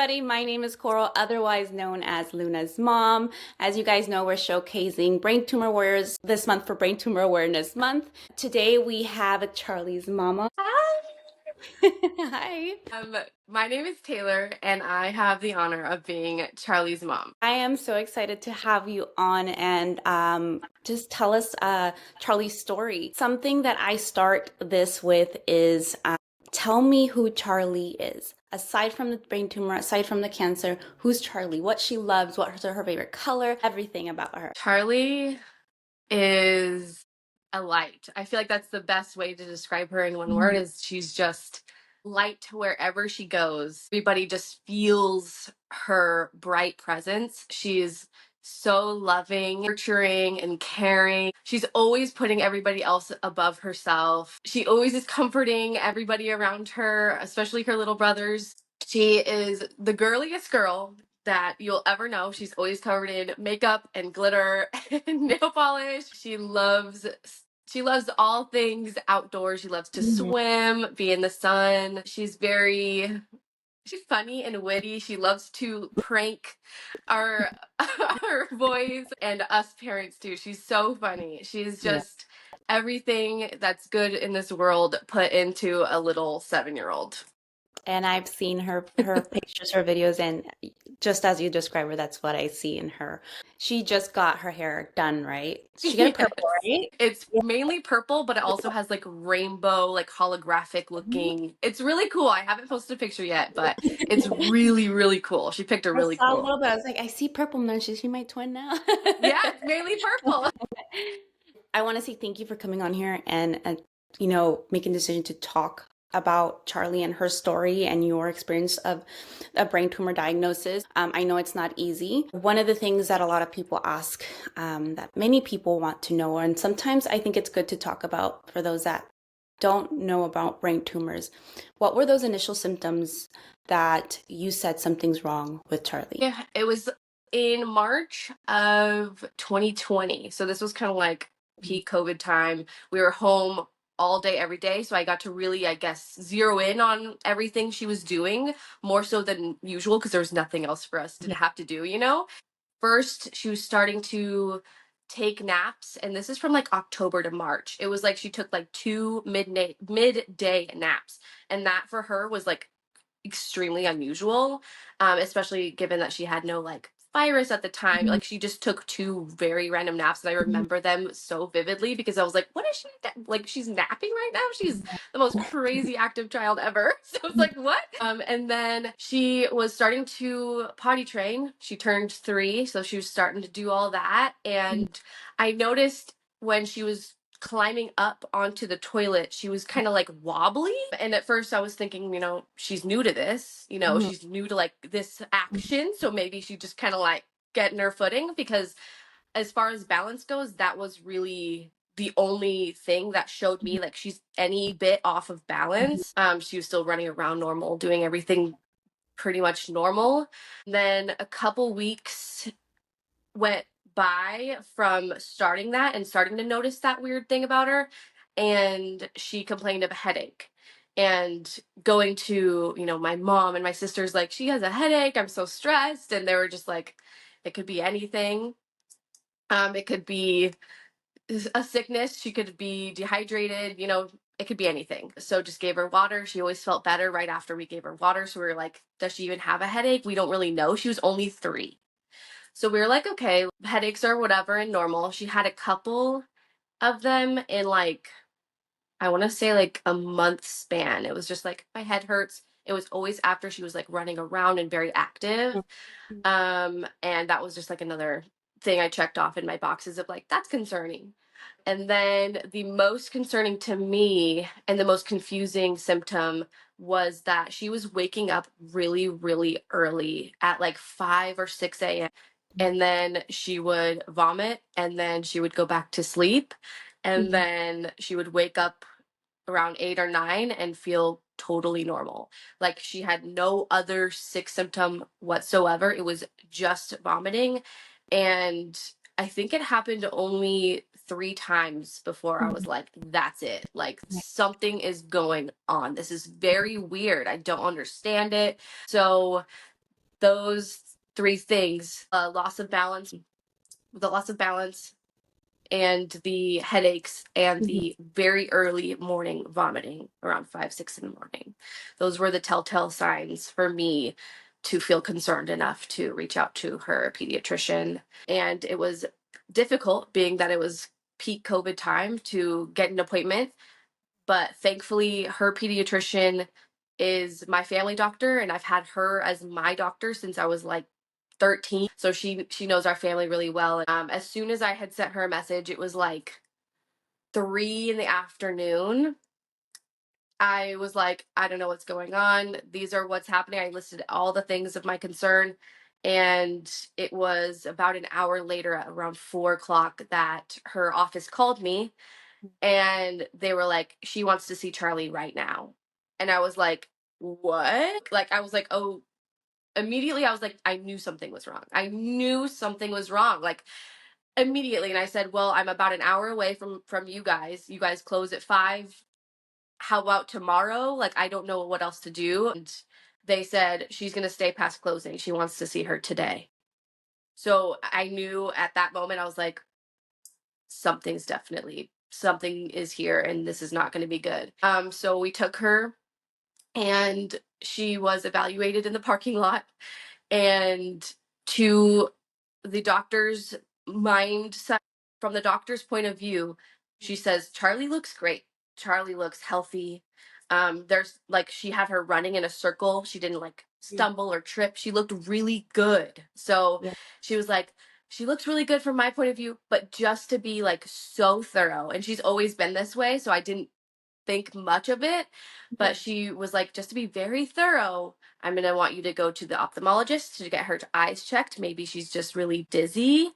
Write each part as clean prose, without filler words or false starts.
everybody. My name is Coral, otherwise known as Luna's mom. As you guys know, we're showcasing brain tumor warriors this month for Brain Tumor Awareness Month. Today we have Charlie's mama. Hi. Hi. My name is Taylor, and I have the honor of being Charlie's mom. I am so excited to have you on and just tell us Charlie's story. Something that I start this with is tell me who Charlie is. Aside from the brain tumor, aside from the cancer, who's Charlie? What she loves, what her favorite color, everything about her. Charlie is a light. I feel like that's the best way to describe her in one word is she's just light wherever she goes. Everybody just feels her bright presence. She's so loving, nurturing, and caring. She's always putting everybody else above herself. She always is comforting everybody around her, especially her little brothers. She is the girliest girl that you'll ever know. She's always covered in makeup and glitter and nail polish. She loves all things outdoors. She loves to swim, be in the sun. She's funny and witty. She loves to prank our our boys and us parents too. She's so funny. She's just everything that's good in this world put into a little 7-year-old. And I've seen her pictures, her videos, and just as you describe her, that's what I see in her. She just got her hair done, right? She got a purple, right? It's mainly purple, but it also has like rainbow, like holographic looking. It's really cool. I haven't posted a picture yet, but it's really, really cool. She picked a I really saw a cool. little bit. I was like, I see purple now. Is she my twin now? Yeah, it's mainly purple. I want to say thank you for coming on here and making the decision to talk about Charlie and her story and your experience of a brain tumor diagnosis. I know it's not easy. One of the things that a lot of people ask, that many people want to know, and sometimes I think it's good to talk about for those that don't know about brain tumors. What were those initial symptoms that you said something's wrong with Charlie? Yeah, it was in March of 2020. So this was kind of like peak COVID time. We were home all day, every day. So I got to really, I guess, zero in on everything she was doing more so than usual because there was nothing else for us to have to do, you know? First, she was starting to take naps, and this is from like October to March. It was like she took like 2 midday naps, and that for her was like extremely unusual, especially given that she had no like virus at the time. Like she just took 2 very random naps, and I remember them so vividly because I was like, "What is she like? She's napping right now. She's the most crazy active child ever." So I was like, "What?" And then she was starting to potty train. She turned 3, so she was starting to do all that, and I noticed when she was climbing up onto the toilet, she was kind of like wobbly. And at first I was thinking, she's new to this, she's new to like this action. So maybe she just kind of like getting her footing because as far as balance goes, that was really the only thing that showed me like she's any bit off of balance. She was still running around normal, doing everything pretty much normal. Then a couple weeks went by from starting that and starting to notice that weird thing about her, and she complained of a headache, and going to my mom and my sisters like, she has a headache, I'm so stressed, and they were just like, it could be anything. It could be a sickness, she could be dehydrated, it could be anything. So just gave her water. She always felt better right after we gave her water, so we were like, does she even have a headache? We don't really know. She was only 3. So we were like, okay, headaches are whatever and normal. She had a couple of them in like, I want to say like a month span. It was just like, my head hurts. It was always after she was like running around and very active. And that was just like another thing I checked off in my boxes of like, that's concerning. And then the most concerning to me and the most confusing symptom was that she was waking up really, really early at like 5 or 6 a.m. And then she would vomit, and then she would go back to sleep. And then she would wake up around 8 or 9 and feel totally normal. Like she had no other sick symptom whatsoever. It was just vomiting. And I think it happened only 3 times before I was like, that's it. Like something is going on. This is very weird. I don't understand it. So those three things, the loss of balance and the headaches and Mhm. the very early morning vomiting around 5, 6 in the morning. Those were the telltale signs for me to feel concerned enough to reach out to her pediatrician. And it was difficult, being that it was peak COVID time, to get an appointment. But thankfully, her pediatrician is my family doctor, and I've had her as my doctor since I was like 13. So she knows our family really well. As soon as I had sent her a message, it was like 3 in the afternoon. I was like, I don't know what's going on. These are what's happening. I listed all the things of my concern. And it was about an hour later at around 4 o'clock that her office called me, and they were like, she wants to see Charlie right now. And I was like, what? Like, I was like, oh, immediately I was like, I knew something was wrong. I knew something was wrong. Like, immediately. And I said, well, I'm about an hour away from you guys. You guys close at 5. How about tomorrow? Like, I don't know what else to do. And they said she's going to stay past closing. She wants to see her today. So I knew at that moment, I was like, something is here, and this is not going to be good. So we took her, and she was evaluated in the parking lot. And to the doctor's mindset, from the doctor's point of view, she says, Charlie looks great. Charlie looks healthy. There's like, she had her running in a circle. She didn't like stumble or trip. She looked really good. So Yeah. she was like, she looks really good from my point of view, but just to be like so thorough. And she's always been this way, so I didn't think much of it. But she was like, just to be very thorough, I'm going to want you to go to the ophthalmologist to get her eyes checked. Maybe she's just really dizzy,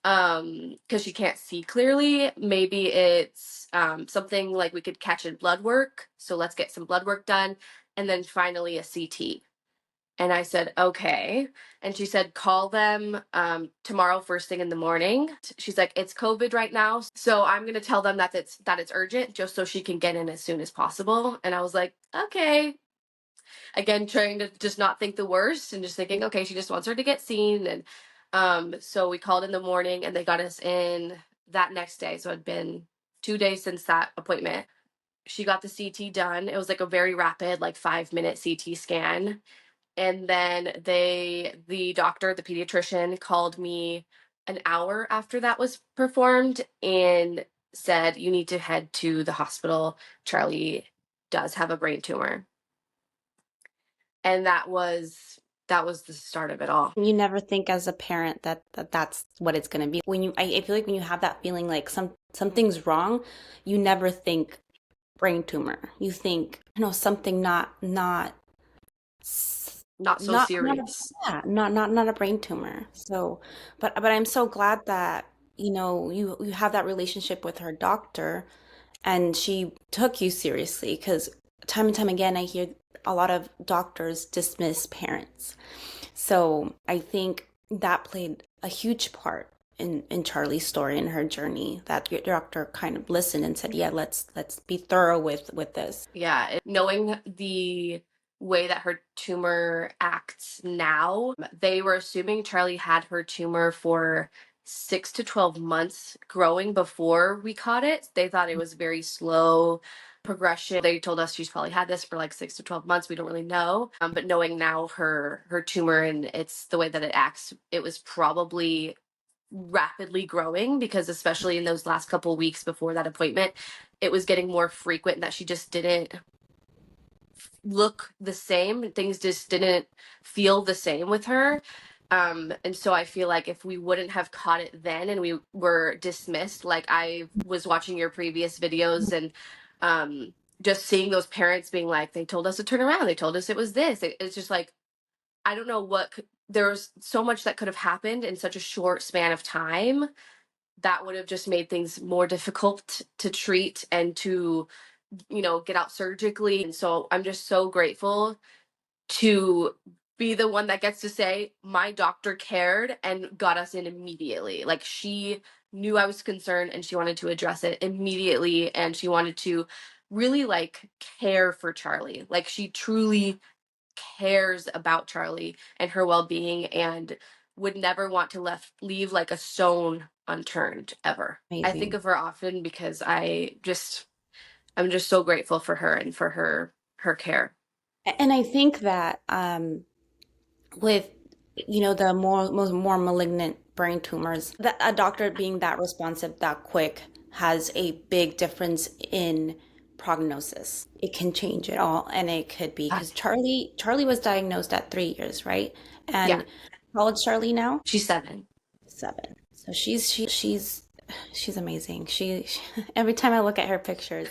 because she can't see clearly. Maybe it's something like we could catch in blood work. So let's get some blood work done. And then finally a CT. And I said, okay. And she said, call them tomorrow first thing in the morning. She's like, it's COVID right now, so I'm going to tell them that it's urgent, just so she can get in as soon as possible. And I was like, okay. Again, trying to just not think the worst and just thinking, okay, she just wants her to get seen. And so we called in the morning, and they got us in that next day. So it'd been 2 days since that appointment. She got the CT done. It was like a very rapid, like 5-minute CT scan. And then the doctor, the pediatrician, called me an hour after that was performed and said, you need to head to the hospital. Charlie does have a brain tumor. And that was the start of it all. You never think as a parent that's what it's going to be. I feel like when you have that feeling like something's wrong, you never think brain tumor. You think, something Not so not serious. not a brain tumor. So, but I'm so glad that, you have that relationship with her doctor, and she took you seriously, because time and time again I hear a lot of doctors dismiss parents. So I think that played a huge part in Charlie's story and her journey, that your doctor kind of listened and said, yeah, let's be thorough with this. Yeah, knowing the way that her tumor acts now, they were assuming Charlie had her tumor for 6 to 12 months growing before we caught it. They thought it was very slow progression. They told us she's probably had this for like 6 to 12 months. We don't really know. But knowing now her tumor and it's the way that it acts, it was probably rapidly growing, because especially in those last couple weeks before that appointment, it was getting more frequent that she just didn't look the same. Things just didn't feel the same with her. And so I feel like if we wouldn't have caught it then and we were dismissed, like I was watching your previous videos and just seeing those parents being like, they told us to turn around, they told us it was this. It's just like, I don't know there was so much that could have happened in such a short span of time that would have just made things more difficult to treat and to, get out surgically. And so I'm just so grateful to be the one that gets to say my doctor cared and got us in immediately. Like, she knew I was concerned and she wanted to address it immediately, and she wanted to really like care for Charlie. Like, she truly cares about Charlie and her well-being, and would never want to leave like a stone unturned ever. I think Amazing. of her often because I'm just so grateful for her and for her care. And I think that with the more malignant brain tumors, that a doctor being that responsive that quick has a big difference in prognosis. It can change it all, and it could be Uh, because Charlie was diagnosed at 3 years, right? yeah, And how old's Charlie now? she's 7. 7. So she's amazing. Every time I look at her pictures,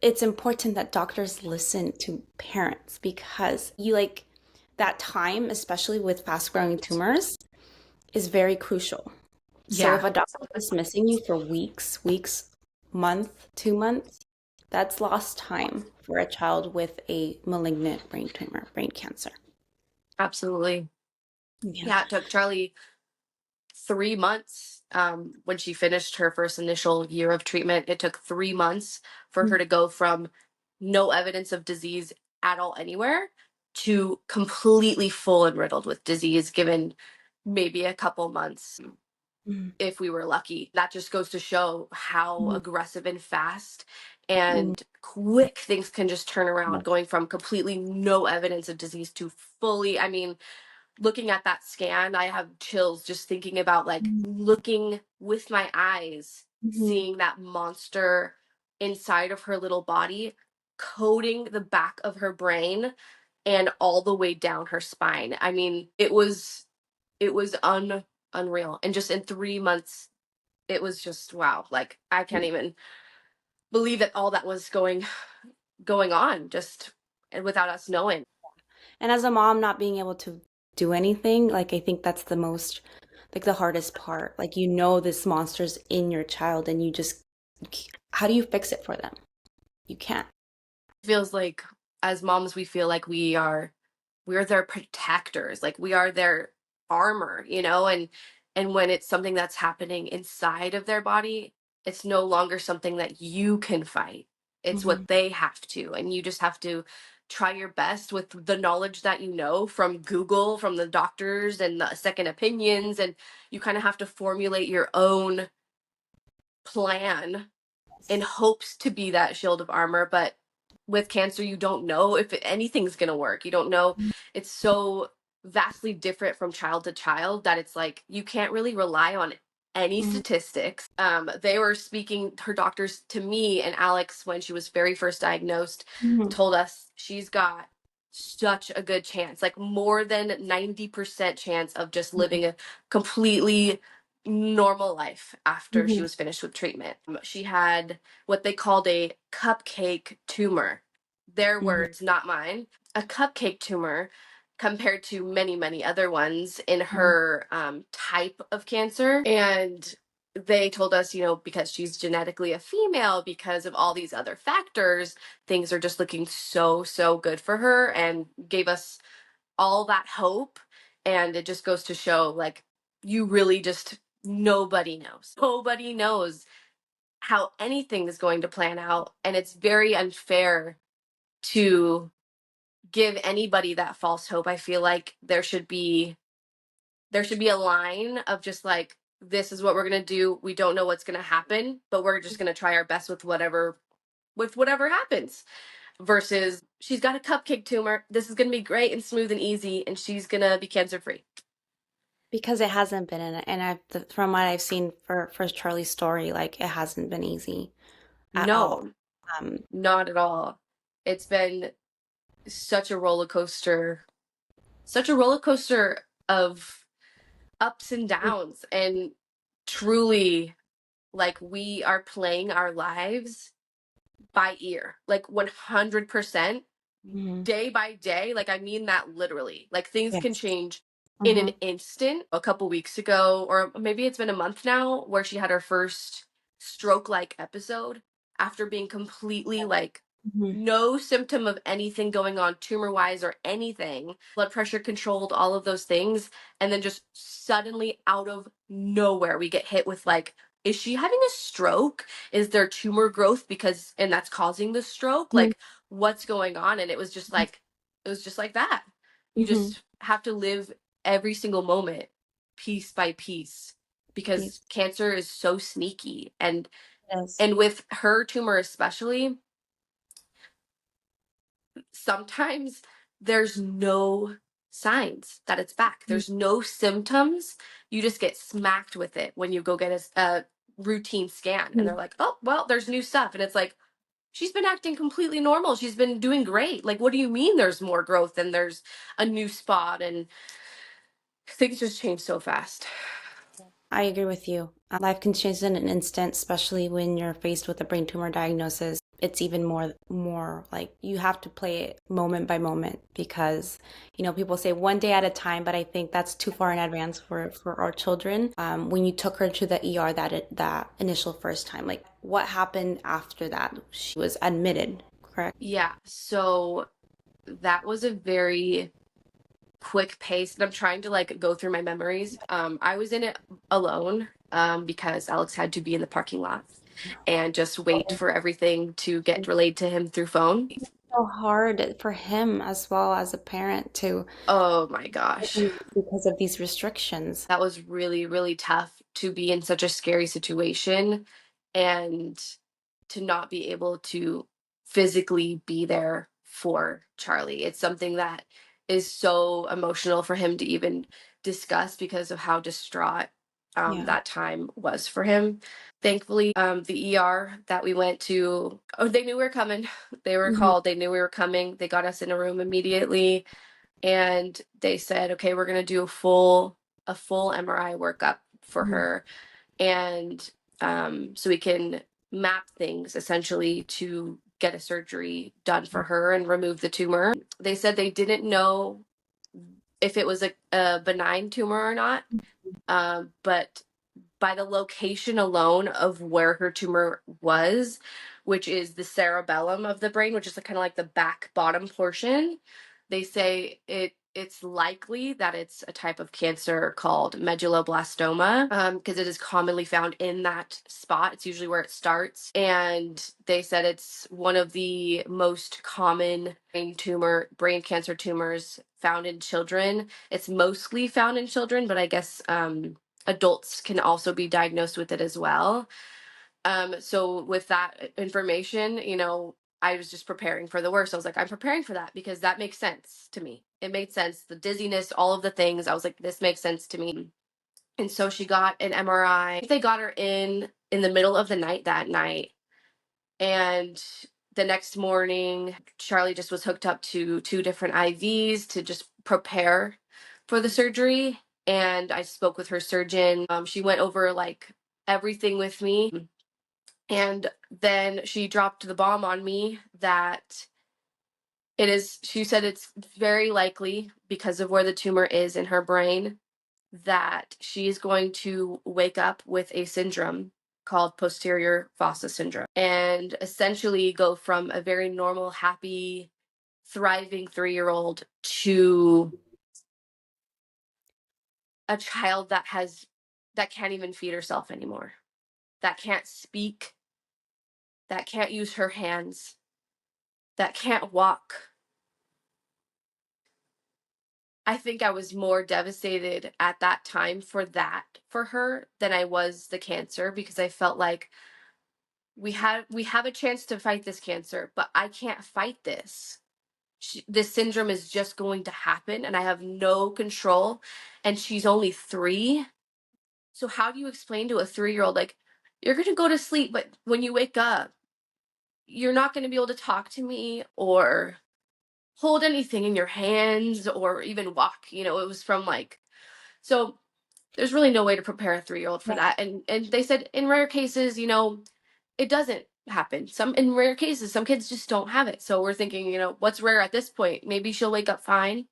it's important that doctors listen to parents because you like that time, especially with fast growing tumors, is very crucial. So if Yeah. a doctor is missing you for weeks, month, 2 months, that's lost time for a child with a malignant brain tumor, brain cancer. Absolutely. Yeah. Yeah, it took Charlie 3 months when she finished her first initial year of treatment. It took 3 months for her to go from no evidence of disease at all anywhere to completely full and riddled with disease, given maybe a couple months Mm-hmm. if we were lucky. That just goes to show how Mm-hmm. aggressive and fast and quick things can just turn Yeah. around, going from completely no evidence of disease to fully, I mean, looking at that scan, I have chills just thinking about like looking with my eyes, Mm-hmm. seeing that monster inside of her little body, coating the back of her brain and all the way down her spine. I mean, it was unreal. And just in 3 months, it was just wow. Like I can't even believe that all that was going on just without us knowing. And as a mom, not being able to do anything, like I think that's the most, like the hardest part. Like this monster's in your child, and how do you fix it for them? You can't. Feels like as moms we feel like we're their protectors, like we are their armor, and when it's something that's happening inside of their body, it's no longer something that you can fight. It's Hmm. what they have to, and you just have to try your best with the knowledge that you know from Google, from the doctors and the second opinions, and you kind of have to formulate your own plan in hopes to be that shield of armor. But with cancer, you don't know if anything's going to work. You don't know. It's so vastly different from child to child that it's like you can't really rely on any Hmm. statistics. They were speaking, her doctors, to me and Alex when she was very first diagnosed, Hmm. told us she's got such a good chance, like more than 90% chance of just living a completely normal life after she Hmm. was finished with treatment. She had what they called a cupcake tumor. Their Hmm. words, not mine. A cupcake tumor compared to many, many other ones in her type of cancer. And they told us, because she's genetically a female, because of all these other factors, things are just looking so, so good for her, and gave us all that hope. And it just goes to show, like, you really just, nobody knows. Nobody knows how anything is going to plan out. And it's very unfair to give anybody that false hope. I feel like there should be a line of just like, this is what we're going to do. We don't know what's going to happen, but we're just going to try our best with whatever happens. Versus she's got a cupcake tumor. This is going to be great and smooth and easy, and she's going to be cancer free. Because it hasn't been, and from what I've seen for Charlie's story, like it hasn't been easy at all. No, Um, not at all. It's been such a roller coaster, such a roller coaster of ups and downs. And truly, like, we are playing our lives by ear, like 100%, mhm. day by day. Like, I mean that literally. Like, things can Yes. change in an Hmm. instant. A couple weeks ago, or maybe it's been a month now, where she had her first stroke like episode after being completely like Hmm. no symptom of anything going on tumor wise or anything, blood pressure controlled, all of those things. And then just suddenly out of nowhere, we get hit with like, is she having a stroke? Is there tumor growth and that's causing the stroke? Like, what's going on? And it was just like it was just like that. You Mm-hmm. just have to live every single moment piece by piece because Peace. cancer is so sneaky. Yes. And with her tumor especially, sometimes there's no signs that it's back. There's no symptoms. You just get smacked with it when you go get a routine scan, and they're Mhm. like, "Oh, well, there's new stuff." And it's like, she's been acting completely normal. She's been doing great. Like, what do you mean there's more growth and there's a new spot? And things just change so fast. I agree with you. Life can change in an instant, especially when you're faced with a brain tumor diagnosis. It's even more like you have to play it moment by moment because, people say one day at a time, but I think that's too far in advance for our children. When you took her to the ER that initial first time, like what happened after that? She was admitted, correct? Yeah. So that was a very quick pace, and I'm trying to like go through my memories. I was in it alone because Alex had to be in the parking lot and just wait for everything to get relayed to him through phone. So hard for him as well as a parent to Oh my gosh. because of these restrictions. That was really, really tough to be in such a scary situation and to not be able to physically be there for Charlie. It's something that is so emotional for him to even discuss because of how distraught Yeah. that time was for him. Thankfully, the ER that we went to, oh, they knew we were coming. They were Hmm. called, they knew we were coming. They got us in a room immediately, and they said, okay, we're going to do a full MRI workup for Hmm. her, and so we can map things essentially to get a surgery done for her and remove the tumor. They said they didn't know if it was a benign tumor or not, but by the location alone of where her tumor was, which is the cerebellum of the brain, which is kind of like the back bottom portion, they say it's likely that it's a type of cancer called medulloblastoma, because it is commonly found in that spot. It's usually where it starts, and they said it's one of the most common brain cancer tumors found in children. It's mostly found in children, but I guess adults can also be diagnosed with it as well. So with that information, I was just preparing for the worst. I was like, I'm preparing for that because that makes sense to me. It made sense. The dizziness, all of the things. I was like, this makes sense to me. And so she got an MRI. They got her in the middle of the night that night. And the next morning, Charlie just was hooked up to two different IVs to just prepare for the surgery. And I spoke with her surgeon. She went over like everything with me. And then she dropped the bomb on me that she said it's very likely because of where the tumor is in her brain that she's going to wake up with a syndrome called posterior FASA syndrome and essentially go from a very normal, happy, thriving 3-year-old to a child that can't even feed herself anymore, that can't speak, that can't use her hands, that can't walk. I think I was more devastated at that time for her than I was the cancer, because I felt like we have a chance to fight this cancer, but I can't fight this. This syndrome is just going to happen and I have no control, and she's only 3. So how do you explain to a 3-year-old, like, you're going to go to sleep, but when you wake up, you're not going to be able to talk to me or hold anything in your hands or even walk. It was from like, so there's really no way to prepare a 3-year-old for that. And they said in rare cases, it doesn't happen. In rare cases, some kids just don't have it. So we're thinking, what's rare at this point? Maybe she'll wake up fine.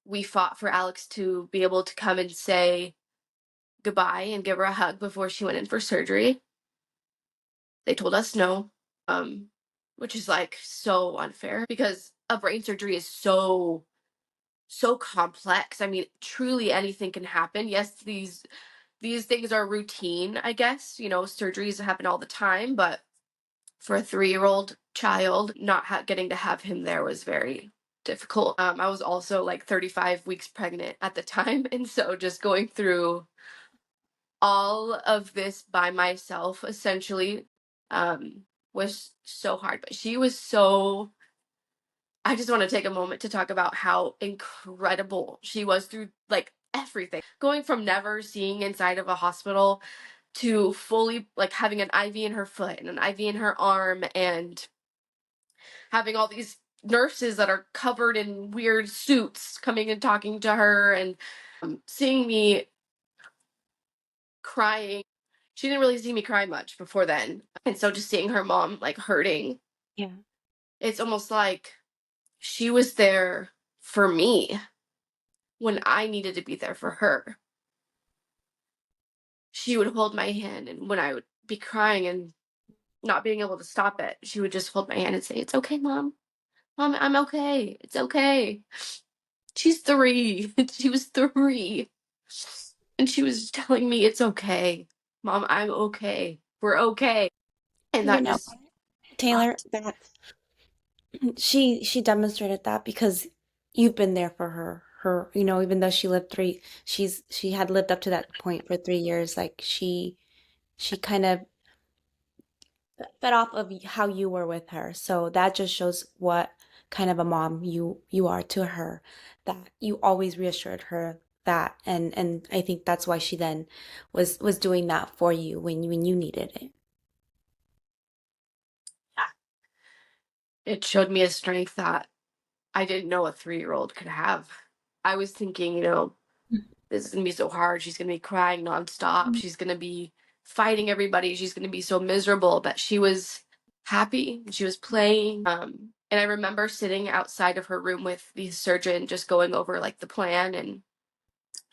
We fought for Alex to be able to come and say goodbye and give her a hug before she went in for surgery. They told us no, which is like so unfair because a brain surgery is so complex. I mean, truly anything can happen. Yes, these things are routine, I guess. Surgeries happen all the time, but for a 3-year-old child, not getting to have him there was very difficult. I was also like 35 weeks pregnant at the time. And so just going through all of this by myself essentially was so hard. But she was so, I just want to take a moment to talk about how incredible she was through like everything. Going from never seeing inside of a hospital to fully like having an IV in her foot and an IV in her arm and having all these nurses that are covered in weird suits coming and talking to her and seeing me crying. She didn't really see me cry much before then. And so just seeing her mom like hurting, Yeah. it's almost like she was there for me when I needed to be there for her. She would hold my hand, and when I would be crying and not being able to stop it, she would just hold my hand and say, "It's okay, mom. Mom, I'm okay. It's okay." She's 3. She was 3. And she was telling me, "It's okay. Mom, I'm okay. We're okay." And You that know, just, ah, Taylor, that she demonstrated that because you've been there for her. Her, even though she had lived up to that point for 3 years. Like she kind of fed off of how you were with her. So that just shows what kind of a mom you are to her. That you always reassured her that, and I think that's why she then was doing that for you when you needed it. it showed me a strength that I didn't know a 3-year-old could have. I was thinking, this is gonna be so hard. She's gonna be crying nonstop. She's gonna be fighting everybody. She's gonna be so miserable. But she was happy. She was playing. And I remember sitting outside of her room with the surgeon, just going over like the plan, and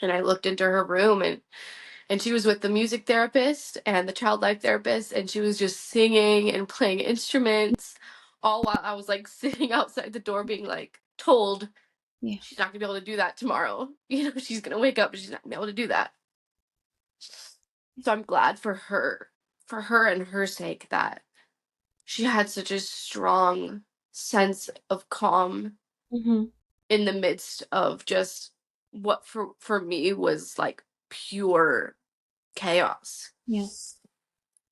I looked into her room, and she was with the music therapist and the child life therapist, and she was just singing and playing instruments, all while I was like sitting outside the door, being like told Yeah. she's not gonna be able to do that tomorrow. She's gonna wake up and she's not gonna be able to do that. So I'm glad for her and her sake, that she had such a strong sense of calm Mm-hmm. in the midst of just what for me was like pure chaos. Yeah.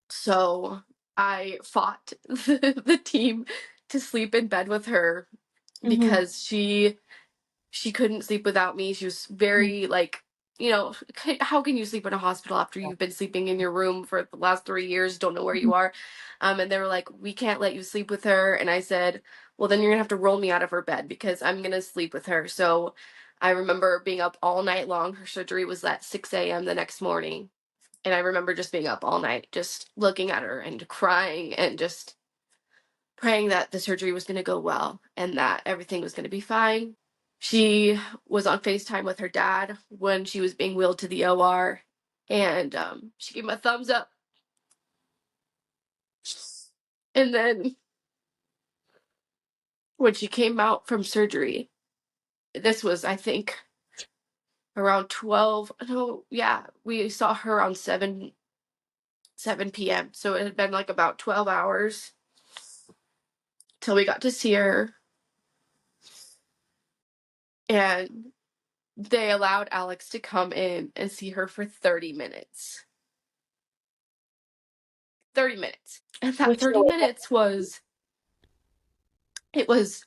So I fought the team to sleep in bed with her Mm-hmm. because she couldn't sleep without me. She was very like, how can you sleep in a hospital after you've been sleeping in your room for the last 3 years, don't know where you are? And they were like, "We can't let you sleep with her." And I said, "Well, then you're gonna have to roll me out of her bed because I'm gonna sleep with her." So I remember being up all night long. Her surgery was at 6 a.m. the next morning. And I remember just being up all night, just looking at her and crying and just praying that the surgery was going to go well and that everything was going to be fine. She was on FaceTime with her dad when she was being wheeled to the OR, and she gave him a thumbs up. And then when she came out from surgery, this was, I think, around 12. No, yeah, we saw her around 7 p.m. So it had been like about 12 hours till we got to see her. And they allowed Alex to come in and see her for 30 minutes. 30 minutes. And that Which 30 minutes was, it was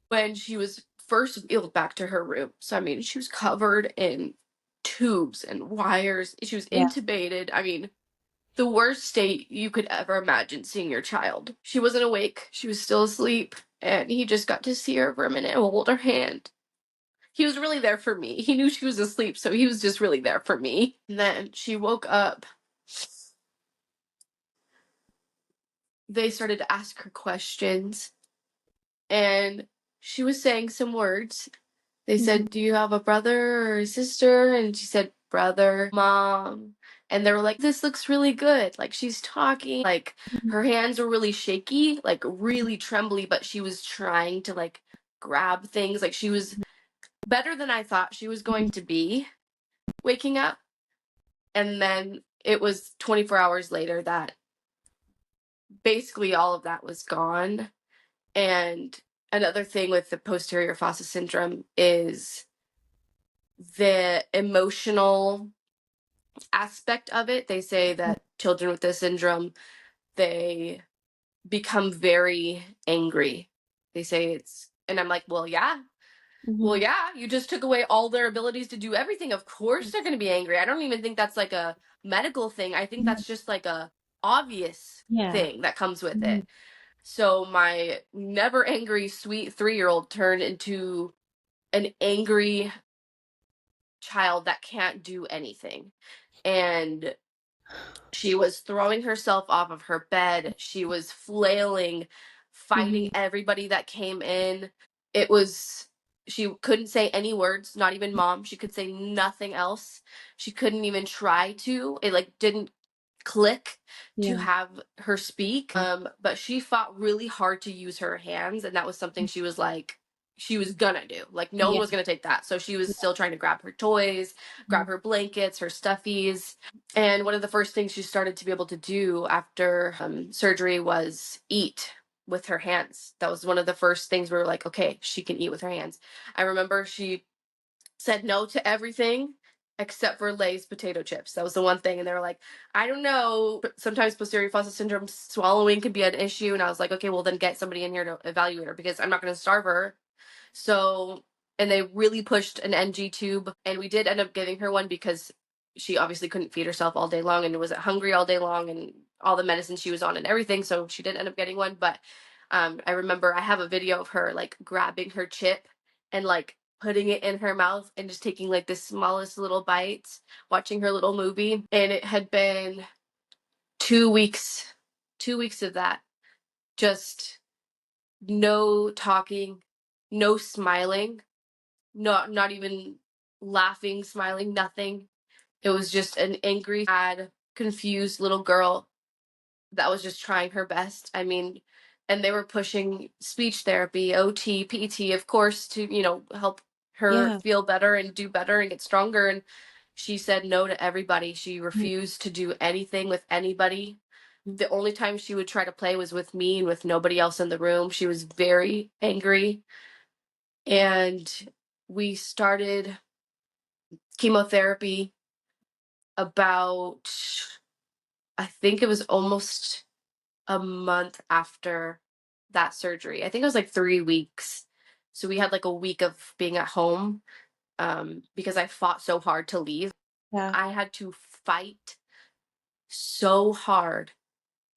when she was first wheeled back to her room. So, I mean, she was covered in tubes and wires. She was Yeah. intubated. I mean, the worst state you could ever imagine seeing your child. She wasn't awake. She was still asleep. And he just got to see her for a minute and hold her hand. He was really there for me. He knew she was asleep, so he was just really there for me. And then she woke up. They started to ask her questions, and she was saying some words. They Mm-hmm. said, "Do you have a brother or a sister?" And she said, "Brother, mom." And they were like, "This looks really good." Like, she's talking, like her hands were really shaky, like really trembly, but she was trying to like grab things. Like, she was better than I thought she was going to be waking up. And then it was 24 hours later that basically all of that was gone. And another thing with the posterior fossa syndrome is the emotional aspect of it. They say that children with this syndrome, they become very angry. They say it's, and I'm like, well, yeah. Well, Mm-hmm. yeah, you just took away all their abilities to do everything. Of course they're going to be angry. I don't even think that's like a medical thing. I think that's just like a obvious Yeah. thing that comes with Mhm. it. So my never angry, sweet 3-year-old turned into an angry child that can't do anything. And she was throwing herself off of her bed. She was flailing, fighting Mhm. everybody that came in. It was, she couldn't say any words, not even mom. She could say nothing else. She couldn't even try to. It like didn't click to Yeah. have her speak. But she fought really hard to use her hands, and that was something she was like, she was gonna do. Like no one Yeah. was gonna take that. So she was still trying to grab her toys, grab Mhm. her blankets, her stuffies. And one of the first things she started to be able to do after surgery was eat with her hands. That was one of the first things we were like, okay, she can eat with her hands. I remember she said no to everything except for Lay's potato chips. That was the one thing. And they were like, I don't know. Sometimes posterior fossa syndrome swallowing can be an issue. And I was like, okay, well, then get somebody in here to evaluate her because I'm not going to starve her. So, and they really pushed an NG tube. And we did end up giving her one because she obviously couldn't feed herself all day long and was hungry all day long and all the medicine she was on and everything. So she did end up getting one. But I remember I have a video of her like grabbing her chip and like putting it in her mouth and just taking like the smallest little bites, watching her little movie. And it had been 2 weeks, 2 weeks of that. Just no talking, no smiling, not even laughing, smiling, nothing. It was just an angry, sad, confused little girl that was just trying her best. I mean, and they were pushing speech therapy, OT, PT, of course, to, help her Yeah. feel better and do better and get stronger. And she said no to everybody. She Mhm. refused to do anything with anybody. Mhm. The only time she would try to play was with me and with nobody else in the room. She was very angry. And we started chemotherapy about, I think it was almost a month after that surgery. I think it was like 3 weeks. So we had like a week of being at home because I fought so hard to leave. Yeah. I had to fight so hard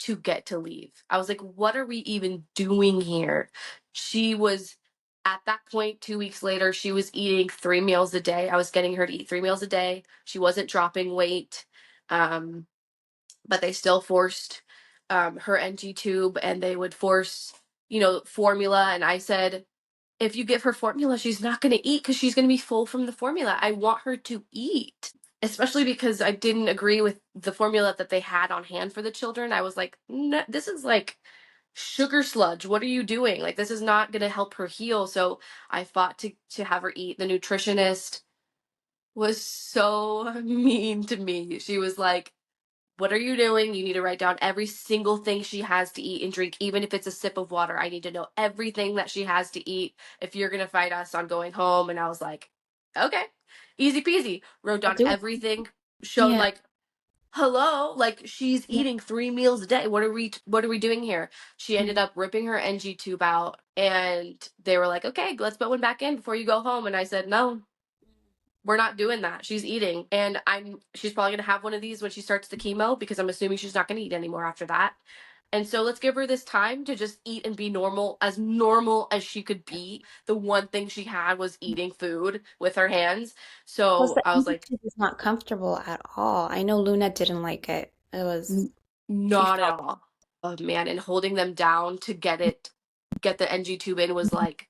to get to leave. I was like, what are we even doing here? She was at that point, 2 weeks later, she was eating 3 meals a day. I was getting her to eat 3 meals a day. She wasn't dropping weight. Um, but they still forced her NG tube and they would force, formula. And I said, if you give her formula, she's not going to eat because she's going to be full from the formula. I want her to eat, especially because I didn't agree with the formula that they had on hand for the children. I was like, no, this is like sugar sludge. What are you doing? Like, this is not going to help her heal. So I fought to have her eat. The nutritionist was so mean to me. She was like, what are you doing? You need to write down every single thing she has to eat and drink, even if it's a sip of water. I need to know everything that she has to eat if you're going to fight us on going home. And I was like, okay, easy peasy. Wrote I'll down do it. everything, showed Yeah. like, hello, like she's Yeah. eating 3 meals a day. What are we doing here? She ended Mhm. up ripping her NG tube out and they were like, okay, let's put one back in before you go home. And I said, no, we're not doing that. She's eating. And she's probably gonna have one of these when she starts the chemo because I'm assuming she's not gonna eat anymore after that. And so let's give her this time to just eat and be normal as she could be. The one thing she had was eating food with her hands. Plus, So the I was like, Institute is not comfortable at all. I know Luna didn't like it. It was, she Not at felt. all. Oh man, and holding them down to get the NG tube in was like,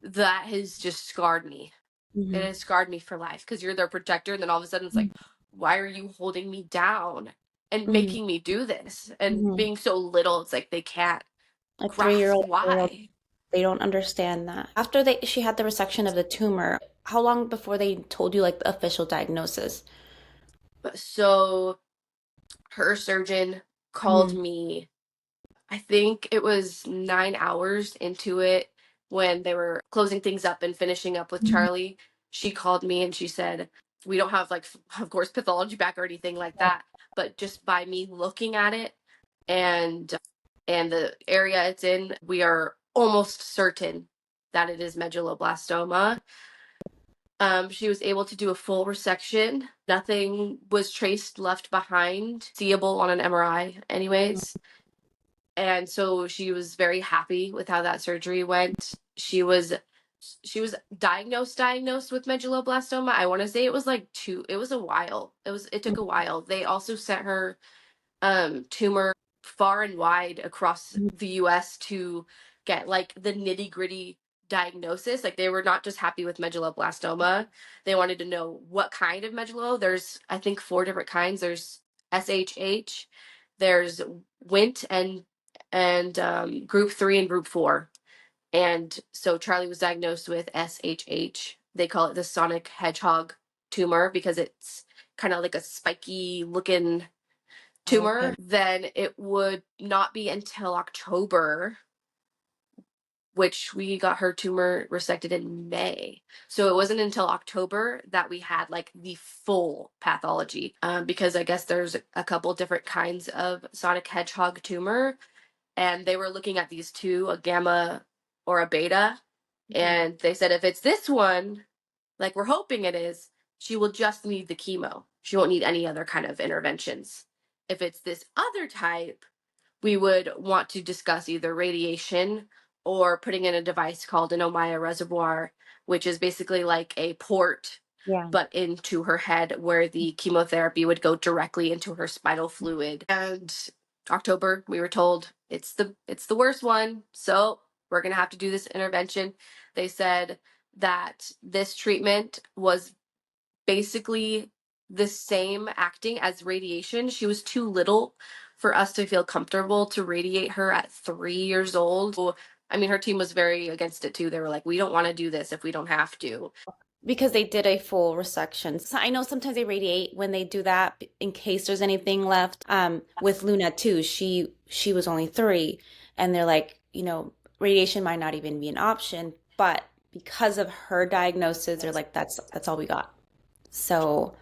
that has just scarred me. It Hmm. has scarred me for life because you're their protector, and then all of a sudden it's like, why are you holding me down and Hmm. making me do this? And Hmm. being so little, it's like they can't A grasp 3-year-old girl, why. they don't understand that. After she had the resection of the tumor, how long before they told you like the official diagnosis? So her surgeon called Hmm. me, I think it was 9 hours into it, when they were closing things up and finishing up with Charlie, she called me and she said, we don't have, like, of course, pathology back or anything like that, but just by me looking at it and the area it's in, we are almost certain that it is medulloblastoma. She was able to do a full resection. Nothing was traced left behind, seeable on an MRI anyways. And so she was very happy with how that surgery went. She was diagnosed with medulloblastoma. I want to say it was like it was a while. It took a while. They also sent her tumor far and wide across the US to get like the nitty-gritty diagnosis. Like, they were not just happy with medulloblastoma. They wanted to know what kind of medullo. There's, I think, 4 different kinds. There's SHH, there's WNT, and group 3 and group 4. And so Charlie was diagnosed with SHH. They call it the Sonic Hedgehog tumor because it's kind of like a spiky looking tumor. Okay. Then it would not be until October, which we got her tumor resected in May. So it wasn't until October that we had like the full pathology, because I guess there's a couple different kinds of Sonic Hedgehog tumor, and they were looking at these two, a gamma or a beta, and they said if it's this one, like we're hoping it is, she will just need the chemo. She won't need any other kind of interventions. If it's this other type, we would want to discuss either radiation or putting in a device called an Omaya reservoir, which is basically like a port Yeah. but into her head where the chemotherapy would go directly into her spinal fluid. And October, we were told it's the worst one, so we're going to have to do this intervention. They said that this treatment was basically the same acting as radiation. She was too little for us to feel comfortable to radiate her at 3 years old. So, I mean, her team was very against it too. They were like, we don't want to do this if we don't have to. Because they did a full resection. So I know sometimes they radiate when they do that in case there's anything left. With Luna too, she was only 3, and they're like, radiation might not even be an option, but because of her diagnosis, they're like, that's all we got. So,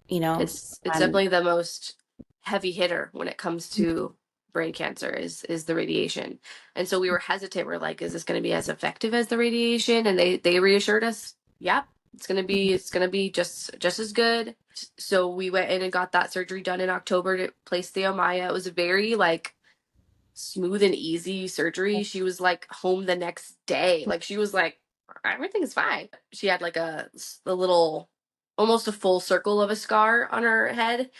you know, It's um, definitely the most heavy hitter when it comes to brain cancer is the radiation. And so we were hesitant. We're like, is this going to be as effective as the radiation? And they reassured us, yep, it's going to be just as good. So we went in and got that surgery done in October to place the Omaya. It was very like smooth and easy surgery. She was like home the next day. Like, she was like, everything's fine. She had like a little, almost a full circle of a scar on her head.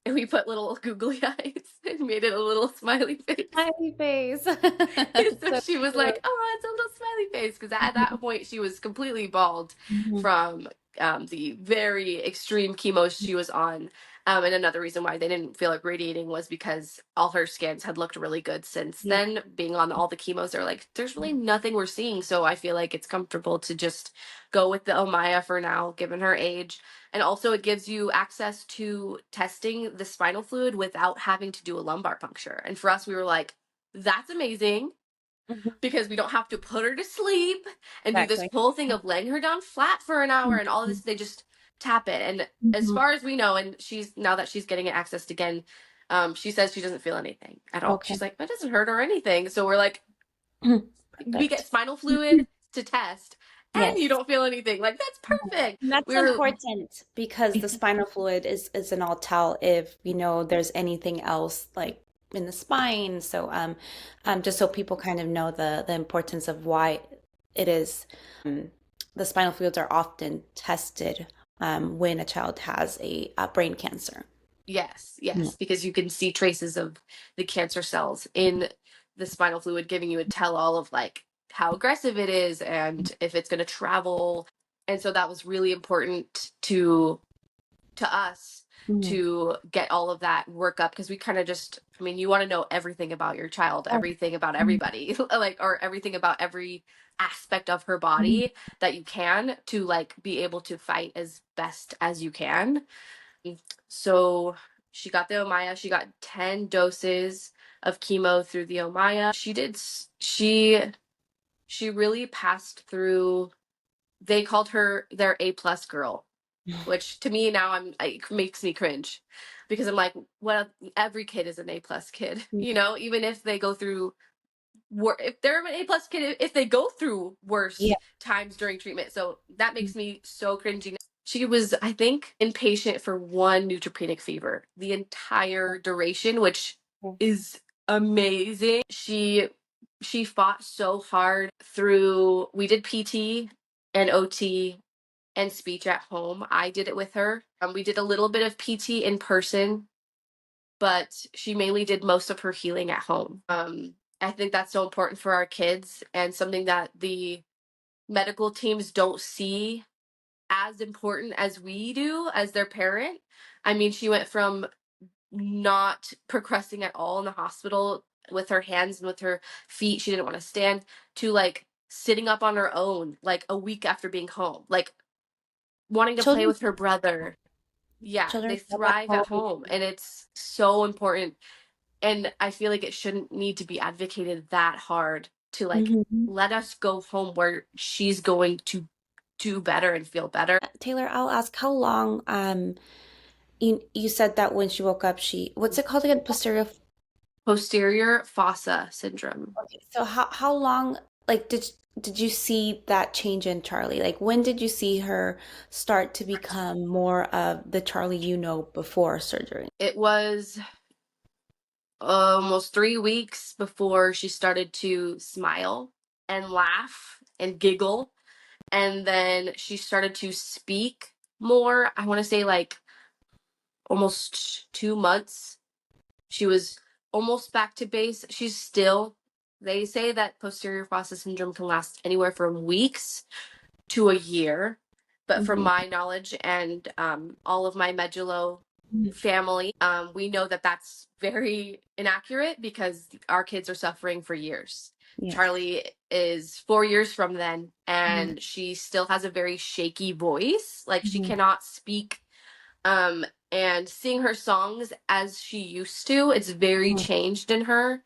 And we put little googly eyes and made it a little smiley face. smiley face. So So she was cute. like, "Oh, it's a little smiley face," because at that point she was completely bald Mhm. from the very extreme chemo she was on. And another reason why they didn't feel like radiating was because all her scans had looked really good since Yeah. then. Being on all the chemos, they're like, "There's really nothing we're seeing," so I feel like it's comfortable to just go with the Omaya for now, given her age. And also, it gives you access to testing the spinal fluid without having to do a lumbar puncture. And for us, we were like, that's amazing Mhm. because we don't have to put her to sleep and do this Exactly. whole thing of laying her down flat for an hour and all this. They just tap it. And as Mhm. far as we know, and she's, now that she's getting it accessed again, she says she doesn't feel anything at all. Okay. She's like, that doesn't hurt or anything. So we're like, we get Perfect. spinal fluid to test and you Yes. don't feel anything. Like, that's perfect. And that's We were important because the spinal fluid is an all tell if there's anything else like in the spine. So just so people kind of know the importance of why it is the spinal fluids are often tested when a child has a brain cancer. Yes, Yeah. yes, because you can see traces of the cancer cells in the spinal fluid, giving you a tell all of like how aggressive it is and if it's going to travel. And so that was really important to us Mhm. to get all of that work up because we kind of just, I mean, you want to know everything about your child, Oh. everything about everybody, like, or everything about every aspect of her body that you can to like be able to fight as best as you can. So she got the Omaya. She got 10 doses of chemo through the Omaya. She She really passed through. They called her their A+ girl, which to me now it makes me cringe, because I'm like, well, every kid is an A+ kid, even if they go through if they're an A+ kid, if they go through worse Yeah. times during treatment. So that makes me so cringy. She was, I think, inpatient for one neutropenic fever the entire duration, which is amazing. She fought so hard through. We did PT and OT and speech at home. I did it with her. We did a little bit of PT in person, but she mainly did most of her healing at home. I think that's so important for our kids, and something that the medical teams don't see as important as we do as their parent. I mean, she went from not progressing at all in the hospital with her hands and with her feet, she didn't want to stand, to like sitting up on her own like a week after being home, like wanting to play Children, with her brother. Yeah, children they grow at thrive at home. home, and it's so important. And I feel like it shouldn't need to be advocated that hard to like Mhm. let us go home where she's going to do better and feel better. Taylor, I'll ask how long, you said that when she woke up, what's it called again? Posterior. Posterior fossa syndrome. Okay, so how long, like, did you see that change in Charlie? Like, when did you see her start to become more of the Charlie you know before surgery? It was almost 3 weeks before she started to smile and laugh and giggle. And then she started to speak more. I want to say like almost 2 months. She was almost back to base. They say that posterior fossa syndrome can last anywhere from weeks to a year. But from Hmm. my knowledge and all of my Medullo family, we know that that's very inaccurate because our kids are suffering for years. Yes. Charlie is 4 years from then, Mhm. and she still has a very shaky voice. Like, she Mhm. cannot speak um and sing her songs as she used to. It's very Mhm. changed in her,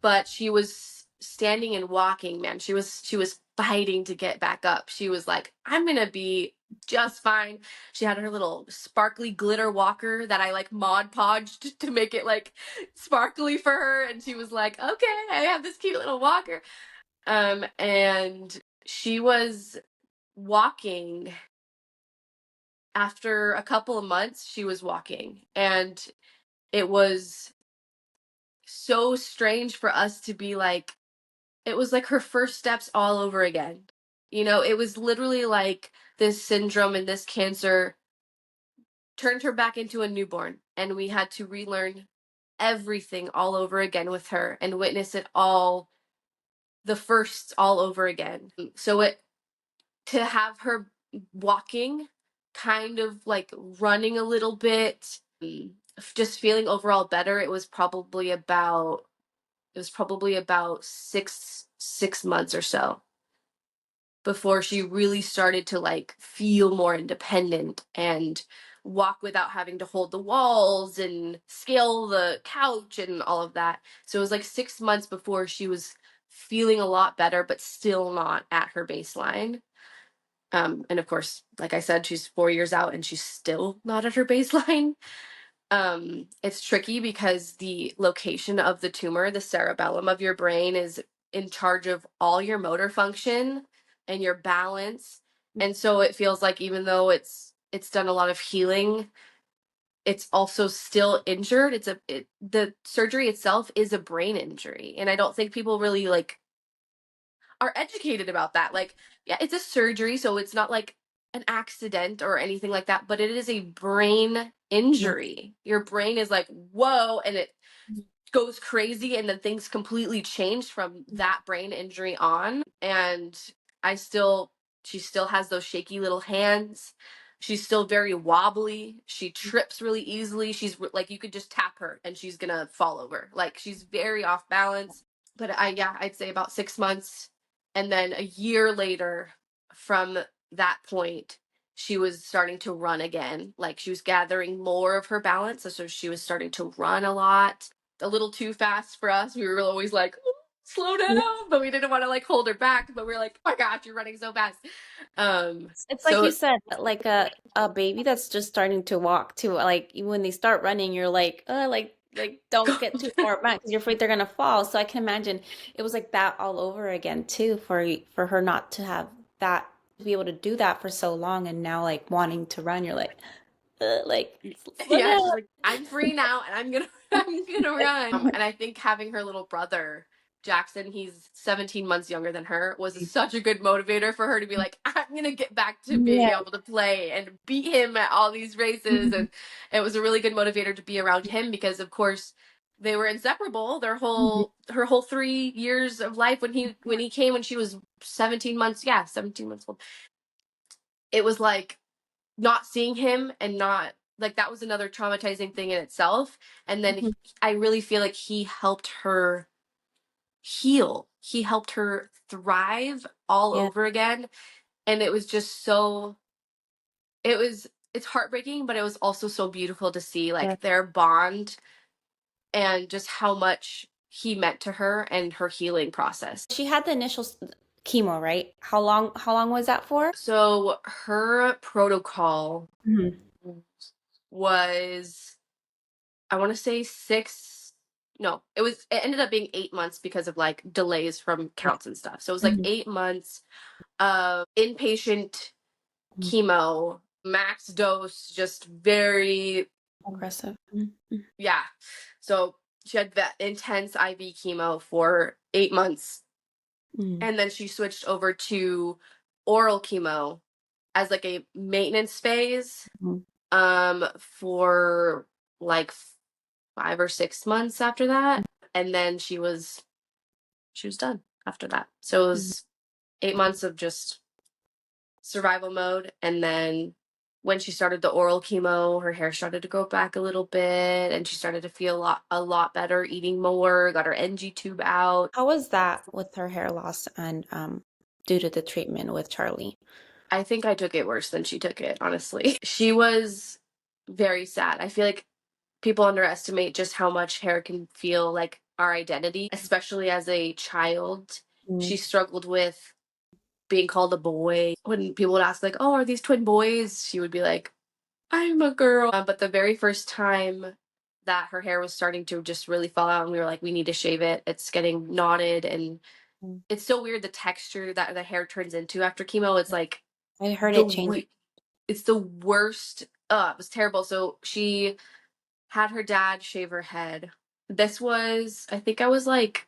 but she was standing and walking, man. She was fighting to get back up. She was like, I'm gonna be just fine. She had her little sparkly glitter walker that I like Mod Podged to make it like sparkly for her, and she was like, okay, I have this cute little walker. And she was walking. After a couple of months, she was walking, and it was so strange for us to be like, it was like her first steps all over again. It was literally like this syndrome and this cancer turned her back into a newborn, and we had to relearn everything all over again with her and witness it all, the firsts all over again. So to have her walking, kind of like running a little bit, just feeling overall better, it was probably about 6 months or so before she really started to like feel more independent and walk without having to hold the walls and scale the couch and all of that. So it was like 6 months before she was feeling a lot better, but still not at her baseline. And of course, like I said, she's 4 years out and she's still not at her baseline. It's tricky because the location of the tumor, the cerebellum of your brain, is in charge of all your motor function and your balance. And so it feels like even though it's done a lot of healing, it's also still injured. The surgery itself is a brain injury, and I don't think people really like are educated about that. Like, yeah, it's a surgery, so it's not like an accident or anything like that, but it is a brain Yeah. injury. Your brain is like, whoa, and it goes crazy, and then things completely change from that brain injury on. And I still, she still has those shaky little hands. She's still very wobbly. She trips really easily. Like, you could just tap her and she's gonna fall over. Like, she's very off balance. But yeah, I'd say about 6 months. And then a year later from that point, she was starting to run again. Like, she was gathering more of her balance. So she was starting to run a lot, a little too fast for us. We were always like, slow down, but we didn't want to like hold her back, but we were like, oh my gosh, you're running so fast. It's like you So said, like a baby that's just starting to walk too. Like when they start running, you're like, like don't get too far back because you're afraid they're gonna fall. So I can imagine it was like that all over again too for her not to have that to be able to do that for so long and now like wanting to run, you're like slow yeah, she's down. like, I'm free now and I'm gonna I'm gonna run. And I think having her little brother, Jackson, he's 17 months younger than her, was such a good motivator for her to be like, I'm gonna get back to being Yeah. able to play and beat him at all these races. And it was a really good motivator to be around him because of course they were inseparable her whole 3 years of life when he came when she was 17 months, yeah, 17 months old. It was like not seeing him and not like that was another traumatizing thing in itself. And then I really feel like he helped her heal. He helped her thrive all Yeah. over again. And it was just so it's heartbreaking, but it was also so beautiful to see Yeah. like their bond and just how much he meant to her and her healing process. She had the initial chemo, right? How long was that for? So her protocol Mhm. was, I want to say no, it ended up being 8 months because of like delays from Yeah. counts and stuff. So it was like Mhm. 8 months of inpatient Mhm. chemo, max dose, just very, Aggressive. Mhm. yeah. So she had that intense IV chemo for 8 months. Mhm. And then she switched over to oral chemo as like a maintenance phase Mhm. for like 5 or 6 months after that. And then she was done after that. So it Mhm. was 8 months of just survival mode. And then when she started the oral chemo, her hair started to grow back a little bit and she started to feel a lot better, eating more, got her NG tube out. How was that with her hair loss and due to the treatment with Charlie? I think I took it worse than she took it, honestly. She was very sad. I feel like people underestimate just how much hair can feel like our identity, especially as a child. Mm. She struggled with being called a boy. When people would ask, like, oh, are these twin boys? She would be like, I'm a girl. But the very first time that her hair was starting to just really fall out, and we were like, we need to shave it. It's getting knotted, and Mm. it's so weird the texture that the hair turns into after chemo. It's like I heard the it change. wo- it's the worst. It was terrible. So she had her dad shave her head. This was, I think I was like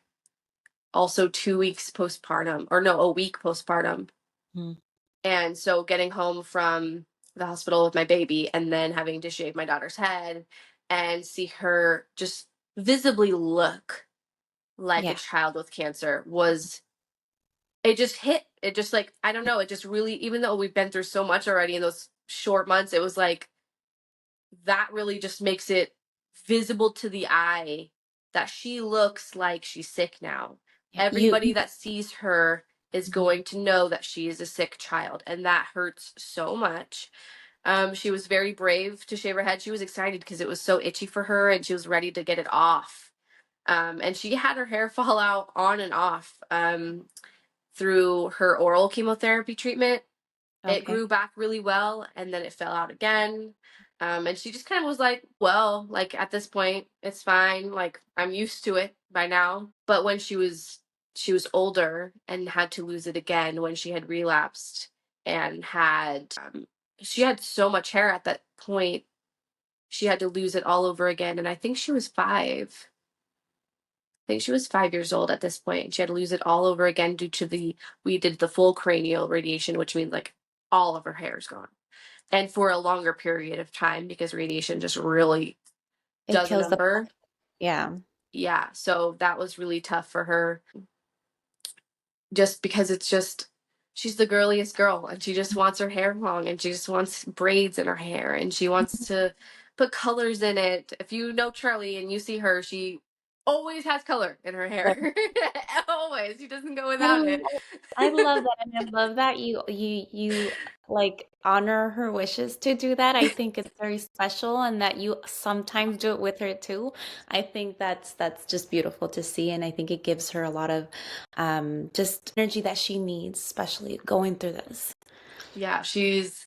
also 2 weeks postpartum, or no, a week postpartum. Mm. And so getting home from the hospital with my baby and then having to shave my daughter's head and see her just visibly look like a Yeah. child with cancer was, it just hit. It just like, I don't know, it just really, even though we've been through so much already in those short months, it was like, that really just makes it visible to the eye that she looks like she's sick now. Yeah. Everybody that sees her is Mhm. going to know that she is a sick child, and that hurts so much. She was very brave to shave her head. She was excited because it was so itchy for her, and she was ready to get it off. And she had her hair fall out on and off through her oral chemotherapy treatment. It Okay. grew back really well and then it fell out again. And she just kind of was like, well, like at this point, it's fine. Like I'm used to it by now. But when she was older and had to lose it again when she had relapsed and she had so much hair at that point, she had to lose it all over again. And I think she was 5. I think she was 5 years old at this point. She had to lose it all over again due to we did the full cranial radiation, which means like all of her hair is gone. And for a longer period of time because radiation just really It does a kills the. number. Yeah. Yeah. So that was really tough for her just because she's the girliest girl and she just wants her hair long and she just wants braids in her hair and she wants to put colors in it. If you know Charlie and you see her, she always has color in her Yeah. hair. Always. She doesn't go I without don't it. know. I love that. And I love that you like honor her wishes to do that. I think it's very special, and that you sometimes do it with her too. I think that's just beautiful to see, and I think it gives her a lot of just energy that she needs, especially going through this. Yeah, she's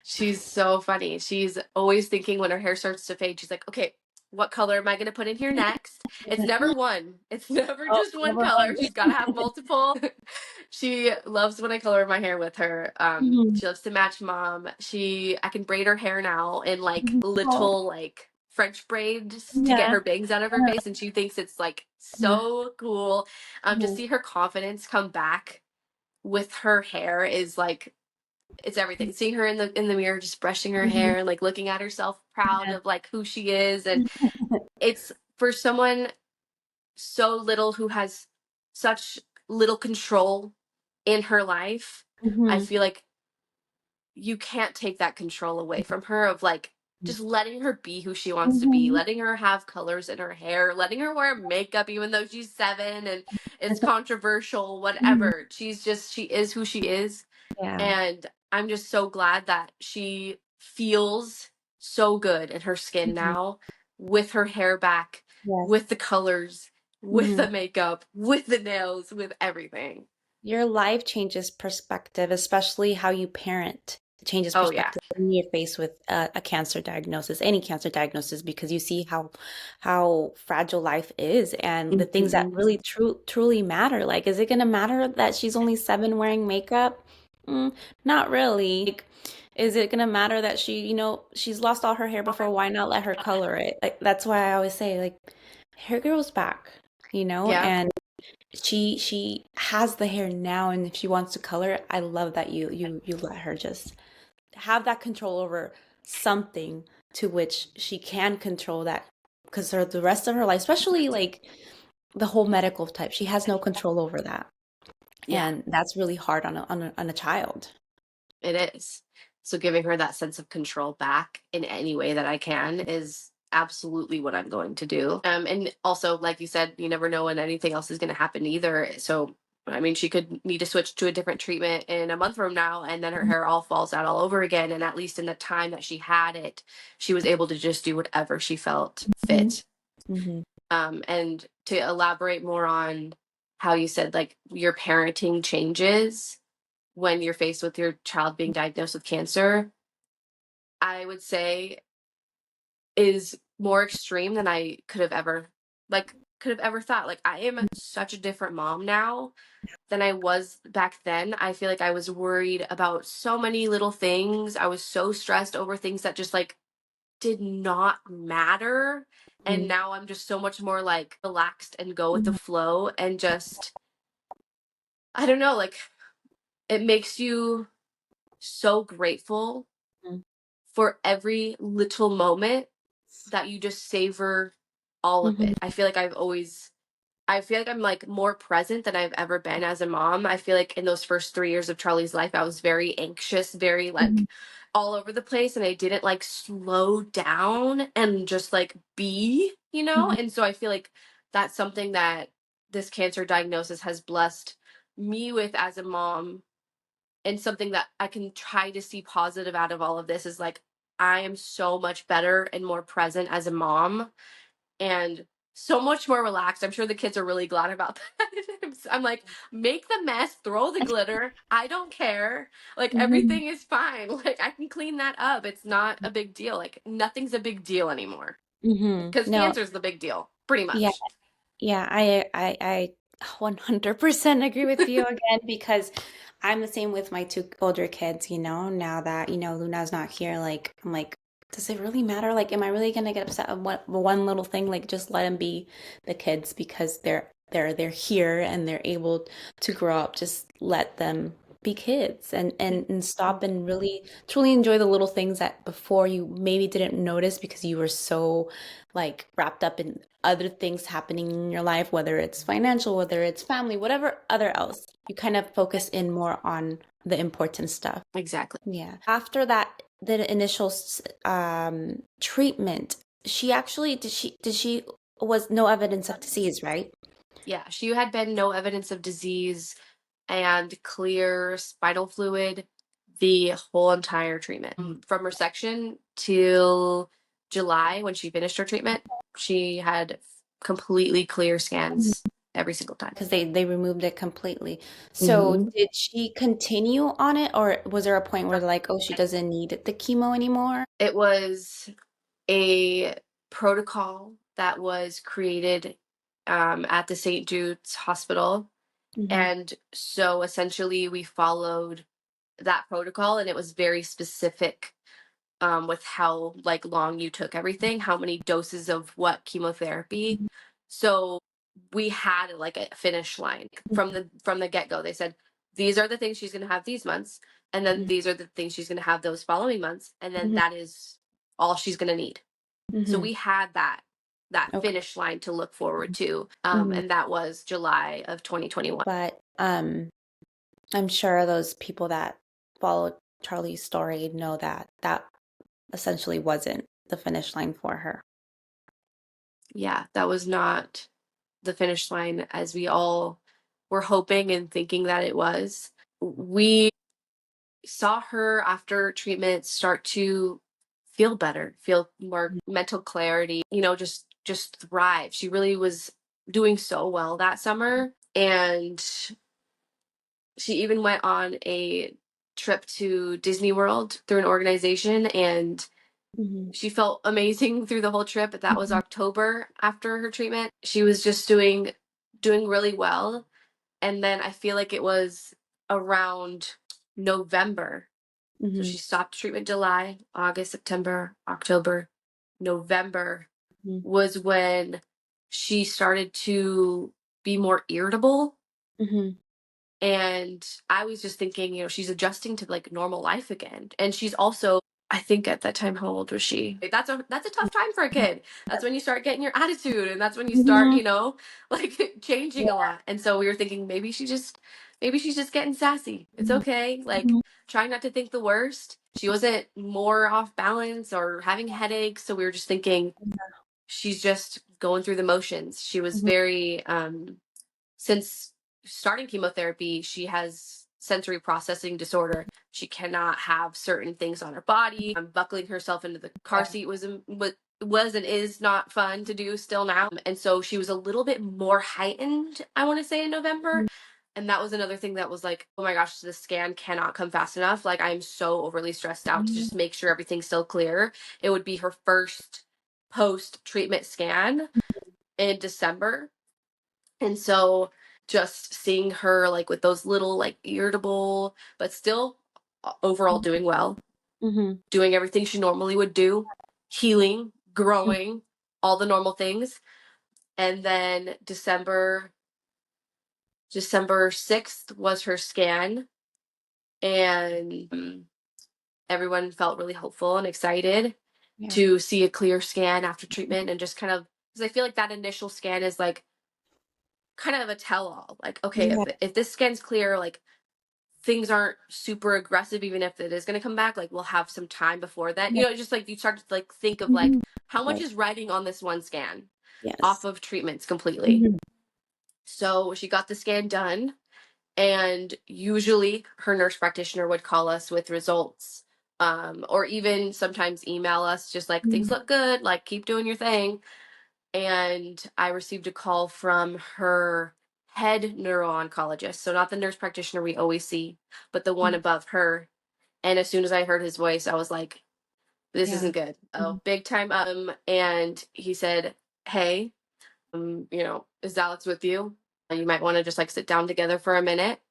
so funny. She's always thinking when her hair starts to fade, she's like, okay, what color am I going to put in here next? It's never one. It's never Oh, just one never color. mind. She's got to have multiple. She loves when I color my hair with her. Mhm. She loves to match mom. I can braid her hair now in like Mhm. Oh, little like French braids to get yeah. her bangs out of her face, and she thinks it's like Mhm. so cool. To Mhm. see her confidence come back with her hair is like it's everything. Seeing her in the mirror, just brushing her Mhm. hair and like looking at herself, proud Yeah. of like who she is, and it's for someone so little who has such little control in her life. I Mhm. feel like you can't take that control away from her of like just letting her be who she wants to be, Mhm. letting her have colors in her hair, letting her wear makeup even though she's 7 and it's controversial, Mhm. whatever. She is who she is, Yeah. and I'm just so glad that she feels so good in her skin Mhm. now with her hair back, Yes. with the colors, with Mhm. the makeup, with the nails, with everything. Your life changes perspective, especially how you parent. It changes Oh, yeah. perspective when you're faced with a cancer diagnosis, any cancer diagnosis, because you see how fragile life is and the things that Mhm. really truly matter. Like, is it going to matter that she's only 7 wearing makeup? Not really. Like, is it going to matter that she's lost all her hair before? Why not let her color it? Like, that's why I always say, like, hair grows back, Yeah. and she has the hair now, and if she wants to color it, I love that you let her just have that control over something to which she can control that, because for the rest of her life, especially like the whole medical type, she has no control over that, Yeah. and that's really hard on a child. It is. So giving her that sense of control back in any way that I can is absolutely what I'm going to do. And also, like you said, you never know when anything else is going to happen either. So, I mean, she could need to switch to a different treatment in a month from now, and then her hair all falls out all over again. And at least in the time that she had it, she was able to just do whatever she felt Mhm. fit. Mhm. And to elaborate more on how you said like your parenting changes when you're faced with your child being diagnosed with cancer, I would say is more extreme than I could have ever thought. Like I am such a different mom now than I was back then. I feel like I was worried about so many little things. I was so stressed over things that just like did not matter. And Mhm. now I'm just so much more like relaxed and go with the Mhm. flow and just I don't know, like it makes you so grateful Mhm. for every little moment that you just savor all of Mhm. it. I feel like I'm like more present than I've ever been as a mom. I feel like in those first 3 years of Charlie's life, I was very anxious, very Mhm. like all over the place, and I didn't like slow down and just like be, you know? Mhm. And so I feel like that's something that this cancer diagnosis has blessed me with as a mom, and something that I can try to see positive out of all of this is like I am so much better and more present as a mom and so much more relaxed. I'm sure the kids are really glad about that. I'm like, make the mess, throw the glitter. I don't care. Like Mhm. everything is fine. Like I can clean that up. It's not a big deal. Like nothing's a big deal anymore Mhm. because No, cancer is the big deal, pretty yeah, much. yeah, I 100% agree with you again, because I'm the same with my 2 older kids, now that, Luna's not here, like, I'm like, does it really matter? Like, am I really gonna get upset at one little thing? Like, just let them be the kids, because they're here and they're able to grow up. Just let them be kids, and stop and really truly enjoy the little things that before you maybe didn't notice because you were so like wrapped up in other things happening in your life, whether it's financial, whether it's family, whatever other else. You kind of focus in more on the important stuff. Exactly. Yeah. After that, the initial treatment, she actually did she was no evidence of disease, right? Yeah, she had been no evidence of disease and clear spinal fluid, The whole entire treatment. From resection till July when she finished her treatment, she had completely clear scans every single time. Because they removed it completely. So did she continue on it, or was there a point where like, oh, she doesn't need the chemo anymore? It was a protocol that was created at the St. Jude's Hospital. And so essentially we followed that protocol, and it was very specific with how like long you took everything, how many doses of what chemotherapy. So we had like a finish line from the get-go. They said these are the things she's going to have these months, and then these are the things she's going to have those following months, and then that is all she's going to need. So we had that Okay. finish line to look forward to, and that was July of 2021. But I'm sure those people that followed Charlie's story know that that essentially wasn't the finish line for her. Yeah, that was not the finish line as we all were hoping and thinking that it was. We saw her after treatment start to feel better, feel more mental clarity, just thrive. She really was doing so well that summer, and she even went on a trip to Disney World through an organization, and she felt amazing through the whole trip. That was October after her treatment. She was just doing really well. And then I feel like it was around November. So she stopped treatment July, August, September, October, November was when she started to be more irritable. And I was just thinking, she's adjusting to like normal life again. And she's also, I think at that time, how old was she? That's a tough time for a kid. That's when you start getting your attitude, and that's when you start, like changing a lot. And so we were thinking maybe she's just getting sassy. It's okay. Like trying not to think the worst. She wasn't more off balance or having headaches. So we were just thinking she's just going through the motions. She was very since starting chemotherapy, she has sensory processing disorder. She cannot have certain things on her body. Buckling herself into the car seat was and is not fun to do still now. And so she was a little bit more heightened, I want to say, in November. And that was another thing that was like, oh my gosh, the scan cannot come fast enough. Like, I'm so overly stressed out to just make sure everything's still clear. It would be her first post-treatment scan in December. And so just seeing her like with those little like irritable, but still overall doing well, doing everything she normally would do, healing, growing, all the normal things. And then December 6th was her scan, and everyone felt really hopeful and excited to see a clear scan after treatment, and just kind of, because I feel like that initial scan is like kind of a tell-all, like, okay, if this scan's clear, like things aren't super aggressive, even if it is going to come back, like we'll have some time before that. Just like you start to like think of like how much is riding on this one scan off of treatments completely. So she got the scan done, and usually her nurse practitioner would call us with results, or even sometimes email us just like, things look good, like keep doing your thing. And I received a call from her head neuro-oncologist. So not the nurse practitioner we always see, but the one above her. And as soon as I heard his voice, I was like, this isn't good. Oh, big time. And he said, hey, is Alex with you? You might want to just like sit down together for a minute.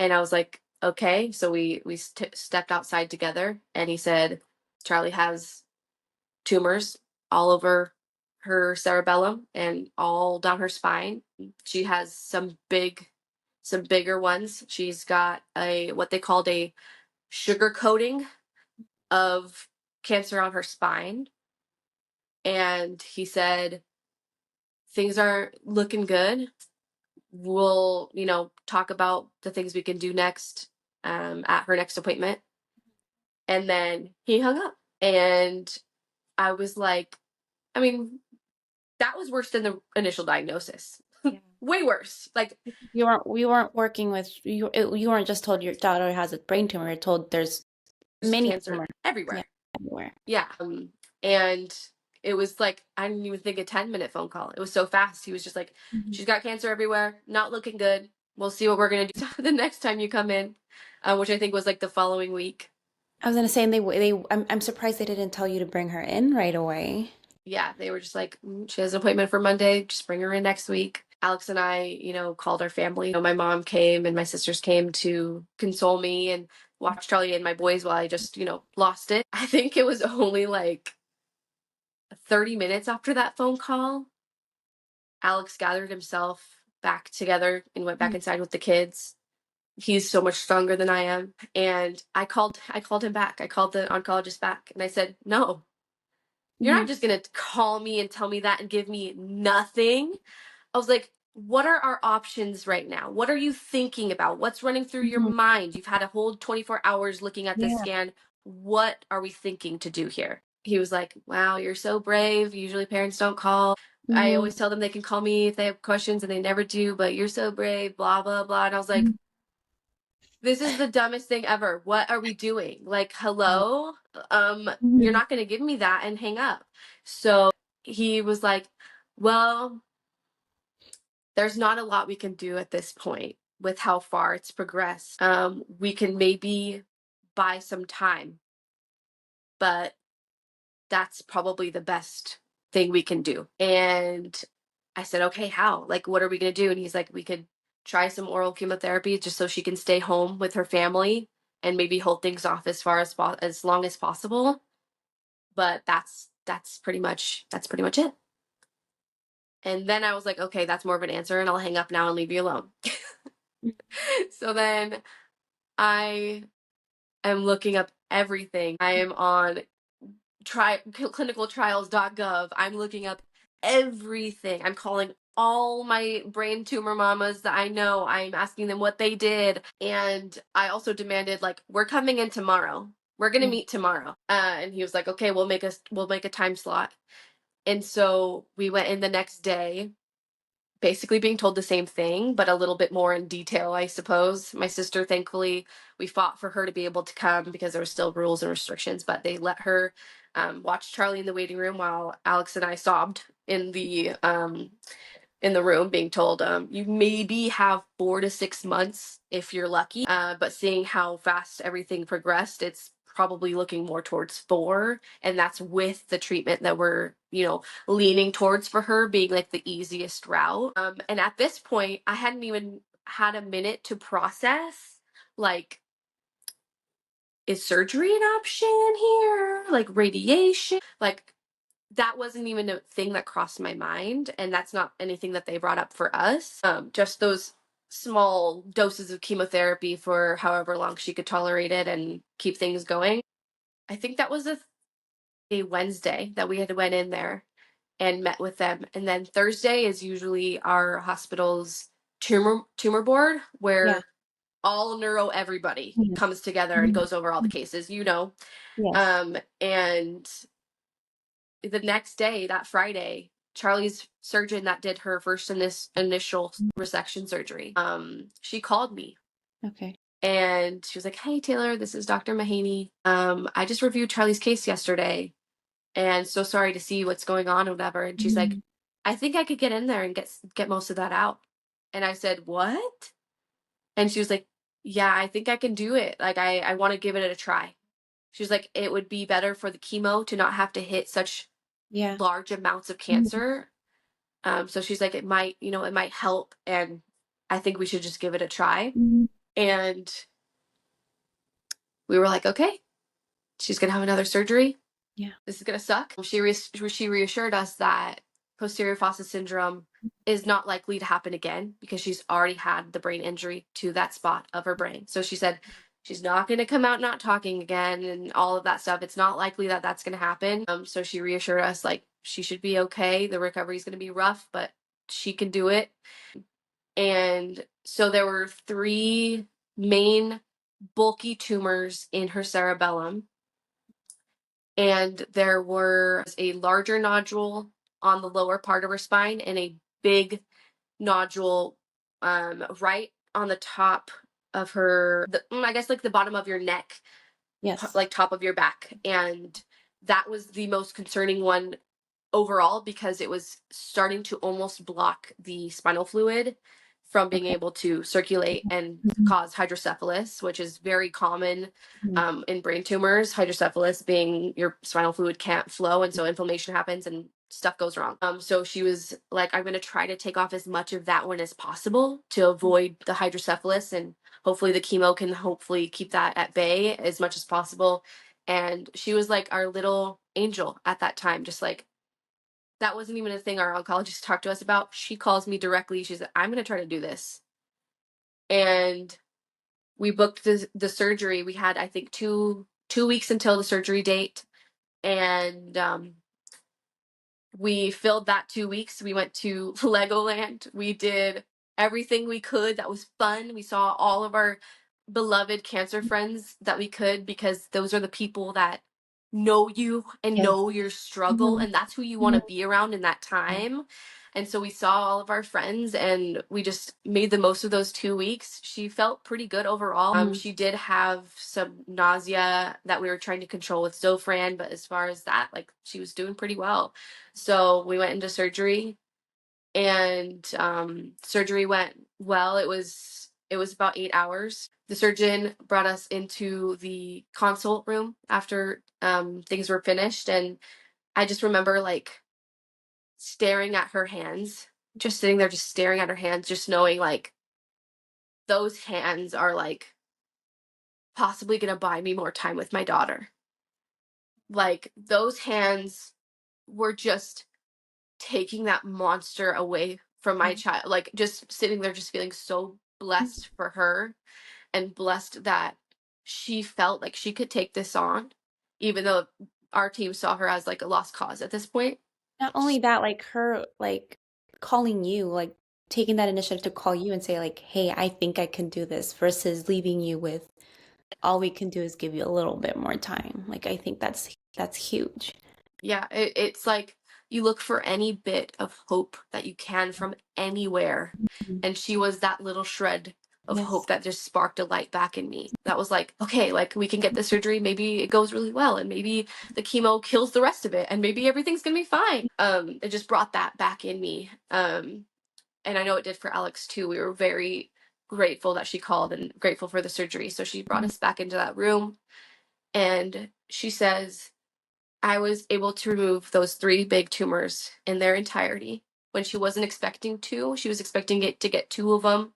And I was like, okay. So we stepped outside together, and he said, Charlie has tumors all over her cerebellum and all down her spine. She has some bigger ones. She's got what they called a sugar coating of cancer on her spine. And he said, things are looking good. We'll, talk about the things we can do next at her next appointment. And then he hung up. And I was like, I mean, that was worse than the initial diagnosis. way worse. Like, We weren't working with you. You weren't just told your daughter has a brain tumor. You're told there's there's many cancer tumors. Yeah, everywhere. everywhere. Yeah. And it was like, I didn't even think a 10-minute phone call. It was so fast. He was just like, Mhm. she's got cancer everywhere, not looking good. We'll see what we're going to do the next time you come in, which I think was like the following week. I was gonna say, and I'm surprised they didn't tell you to bring her in right away. Yeah, they were just like, she has an appointment for Monday, just bring her in next week. Alex and I, called our family. My mom came and my sisters came to console me and watch Charlie and my boys while I just, lost it. I think it was only like 30 minutes after that phone call, Alex gathered himself back together and went back Mhm. inside with the kids. He's so much stronger than I am. And I called him back. I called the oncologist back and I said, "No, you're not Mhm. just going to call me and tell me that and give me nothing." I was like, what are our options right now? What are you thinking about? What's running through your Mhm. mind? You've had a whole 24 hours looking at this Yeah. scan. What are we thinking to do here? He was like, wow, you're so brave. Usually parents don't call. I Mhm. always tell them they can call me if they have questions and they never do, but you're so brave, blah, blah, blah. And I was like, Mhm. this is the dumbest thing ever. What are we doing? Like, hello? You're Mhm. not going to give me that and hang up. So he was like, well, there's not a lot we can do at this point with how far it's progressed. We can maybe buy some time, but that's probably the best thing we can do. And I said, okay, how? Like, what are we going to do? And he's like, we could try some oral chemotherapy just so she can stay home with her family and maybe hold things off as long as possible. But that's pretty much it. And then I was like, okay, that's more of an answer, and I'll hang up now and leave you alone. So then I am looking up everything. I am on clinicaltrials.gov. I'm looking up everything. I'm calling all my brain tumor mamas that I know. I'm asking them what they did. And I also demanded, like, we're coming in tomorrow. We're gonna Yeah. meet tomorrow. And he was like, okay, we'll make a time slot. And so we went in the next day, basically being told the same thing, but a little bit more in detail, I suppose. My sister, thankfully, we fought for her to be able to come because there were still rules and restrictions, but they let her watch Charlie in the waiting room while Alex and I sobbed in the room, being told you maybe have 4 to 6 months if you're lucky. But seeing how fast everything progressed, it's probably looking more towards 4, and that's with the treatment that we're leaning towards for her being like the easiest route. And at this point, I hadn't even had a minute to process, like, is surgery an option here? Like radiation? Like, that wasn't even a thing that crossed my mind, and that's not anything that they brought up for us. Just those small doses of chemotherapy for however long she could tolerate it and keep things going. I think that was a Wednesday that we had went in there and met with them, and then Thursday is usually our hospital's tumor board, Yeah. where all neuro everybody Mhm. comes together and Mhm. goes over all the cases. Yes. And the next day, that Friday, Charlie's surgeon that did her first in this initial resection surgery, she called me Okay. and she was like, "Hey Taylor, this is Dr. Mahaney. I just reviewed Charlie's case yesterday and so sorry to see what's going on or whatever." And she's like, Mhm. "I think I could get in there and get most of that out." And I said, "What?" And she was like, "Yeah, I think I can do it. Like, I want to give it a try." She was like, "It would be better for the chemo to not have to hit such Yeah. large amounts of Mhm. cancer." So she's like, it might help, and I think we should just give it a try. Mhm. And we were like, okay, she's gonna have another surgery. Yeah. This is gonna suck. She reassured us that posterior FASA syndrome is not likely to happen again because she's already had the brain injury to that spot of her brain. So she said she's not going to come out not talking again and all of that stuff. It's not likely that that's going to happen. So she reassured us, like, she should be okay. The recovery is going to be rough, but she can do it. And so there were 3 main bulky tumors in her cerebellum, and there was a larger nodule on the lower part of her spine and a big nodule right on the top of her, I guess like the bottom of your neck, Yes. like top of your back. And that was the most concerning one overall because it was starting to almost block the spinal fluid from being Okay. able to circulate and cause hydrocephalus, which is very common in brain tumors. Hydrocephalus being your spinal fluid can't flow, and so inflammation happens and stuff goes wrong. So she was like, I'm going to try to take off as much of that one as possible to avoid the hydrocephalus, and hopefully the chemo can hopefully keep that at bay as much as possible. And she was like our little angel at that time, just like, that wasn't even a thing our oncologist talked to us about. She calls me directly. She said, I'm going to try to do this. And we booked the surgery. We had, I think, two weeks until the surgery date. And we filled that 2 weeks. We went to Legoland. We did everything we could. That was fun. We saw all of our beloved cancer friends that we could, because those are the people that know you and Yes. know your struggle, and that's who you want to be around in that time. And so we saw all of our friends and we just made the most of those 2 weeks. She felt pretty good overall. She did have some nausea that we were trying to control with Zofran, but as far as that, like, she was doing pretty well. So we went into surgery, and surgery went well. It was about 8 hours. The surgeon brought us into the consult room after things were finished, and I just remember like staring at her hands, just sitting there, just staring at her hands, just knowing like those hands are like possibly gonna buy me more time with my daughter. Like those hands were just taking that monster away from my child, like just sitting there just feeling so blessed for her, and blessed that she felt like she could take this on, even though our team saw her as like a lost cause at this point. Not only that, like her like calling you, like taking that initiative to call you and say like, "Hey, I think I can do this," versus leaving you with all we can do is give you a little bit more time. Like I think that's huge. Yeah, it's like you look for any bit of hope that you can from anywhere, Mhm. and she was that little shred of Yes. hope that just sparked a light back in me. That was like, okay, like we can get the surgery, maybe it goes really well, and maybe the chemo kills the rest of it, and maybe everything's gonna be fine. It just brought that back in me. And I know it did for Alex too. We were very grateful that she called and grateful for the surgery. So she brought Mhm. us back into that room, and she says, I was able to remove those 3 big tumors in their entirety when she wasn't expecting to. She was expecting it to get 2 of them,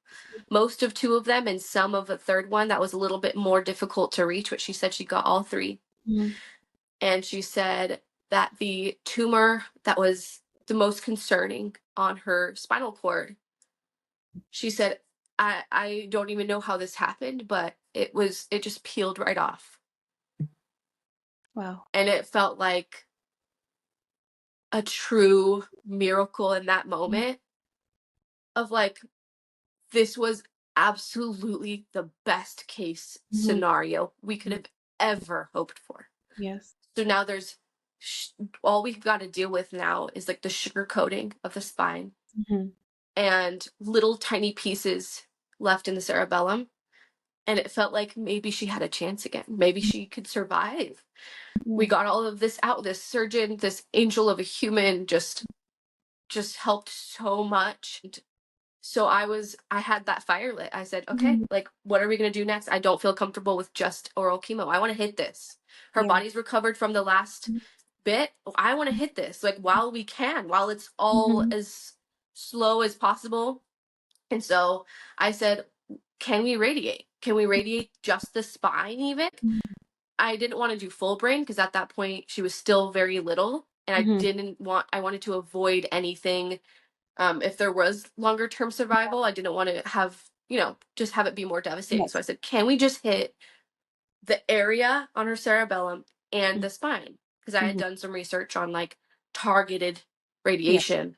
most of 2 of them, and some of a third one that was a little bit more difficult to reach, but she said she got all 3. Mhm. And she said that the tumor that was the most concerning on her spinal cord, she said, I don't even know how this happened, but it just peeled right off. Wow. And it felt like a true miracle in that Mhm. moment of like, this was absolutely the best case Mhm. scenario we could have ever hoped for. Yes. So now there's all we've got to deal with now is like the sugar coating of the spine Mhm. and little tiny pieces left in the cerebellum. And it felt like maybe she had a chance again. Maybe she could survive. We Yes. got all of this out. This surgeon, this angel of a human, just helped so much. So I had that fire lit. I said, okay, Mhm. like, what are we going to do next? I don't feel comfortable with just oral chemo. I want to hit this. Her Yeah. body's recovered from the last bit. I want to hit this, like, while we can, while it's all Mhm. as slow as possible. And so I said, can we radiate? Can we radiate just the spine even? I didn't want to do full brain because at that point she was still very little. And Mhm. I wanted to avoid anything. If there was longer term survival, I didn't want to have, just have it be more devastating. So I Yes. said, can we just hit the area on her cerebellum and Mhm. the spine? Because I had Mhm. done some research on like targeted Yes. radiation.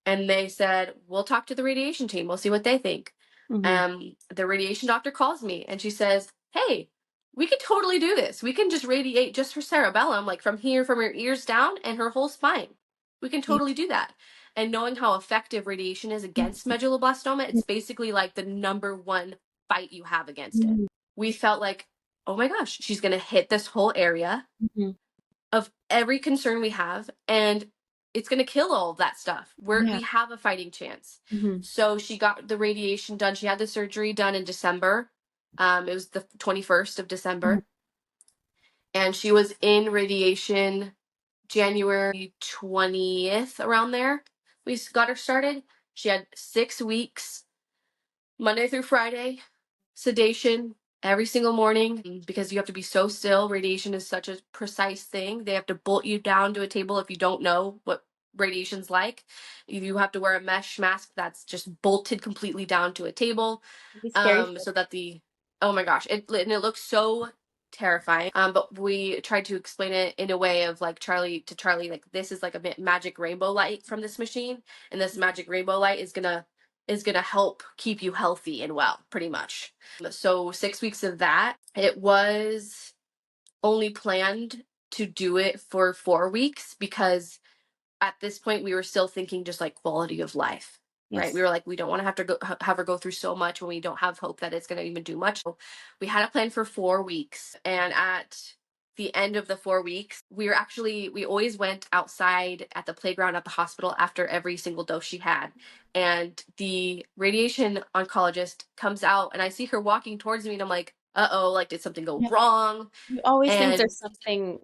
And they said, we'll talk to the radiation team. We'll see what they think. Mhm. The radiation doctor calls me and she says, hey, we could totally do this. We can just radiate just her cerebellum, like from here, from her ears down and her whole spine. We can Yeah. totally do that. And knowing how effective radiation is against medulloblastoma, it's basically like the number one fight you have against it. Mhm. We felt like, oh my gosh, she's going to hit this whole area Mhm. of every concern we have, and it's going to kill all of that stuff. Yeah. We have a fighting chance. Mhm. So she got the radiation done. She had the surgery done in December. It was the 21st of Mhm. December. And she was in radiation January 20th, around there. We got her started. She had 6 weeks, Monday through Friday, sedation every single morning, because you have to be so still. Radiation is such a precise thing. They have to bolt you down to a table if you don't know what radiation's like. You have to wear a mesh mask that's just bolted completely down to a table, It'd be scary for so that the oh my gosh, it looks so terrifying. But we tried to explain it in a way of like Charlie, like, this is like a magic rainbow light from this machine, and this magic rainbow light is gonna help keep you healthy and well, pretty much. So 6 weeks of that. It was only planned to do it for 4 weeks, because at this point we were still thinking just like quality of life, right? We Yes. were like, we don't want to have to have her go through so much when we don't have hope that it's going to even do much. So we had a plan for 4 weeks, and at the end of the 4 weeks, we always went outside at the playground at the hospital after every single dose she had. And the radiation oncologist comes out, and I see her walking towards me, and I'm like, uh-oh, like, did something go Yeah. wrong? You always think And there's something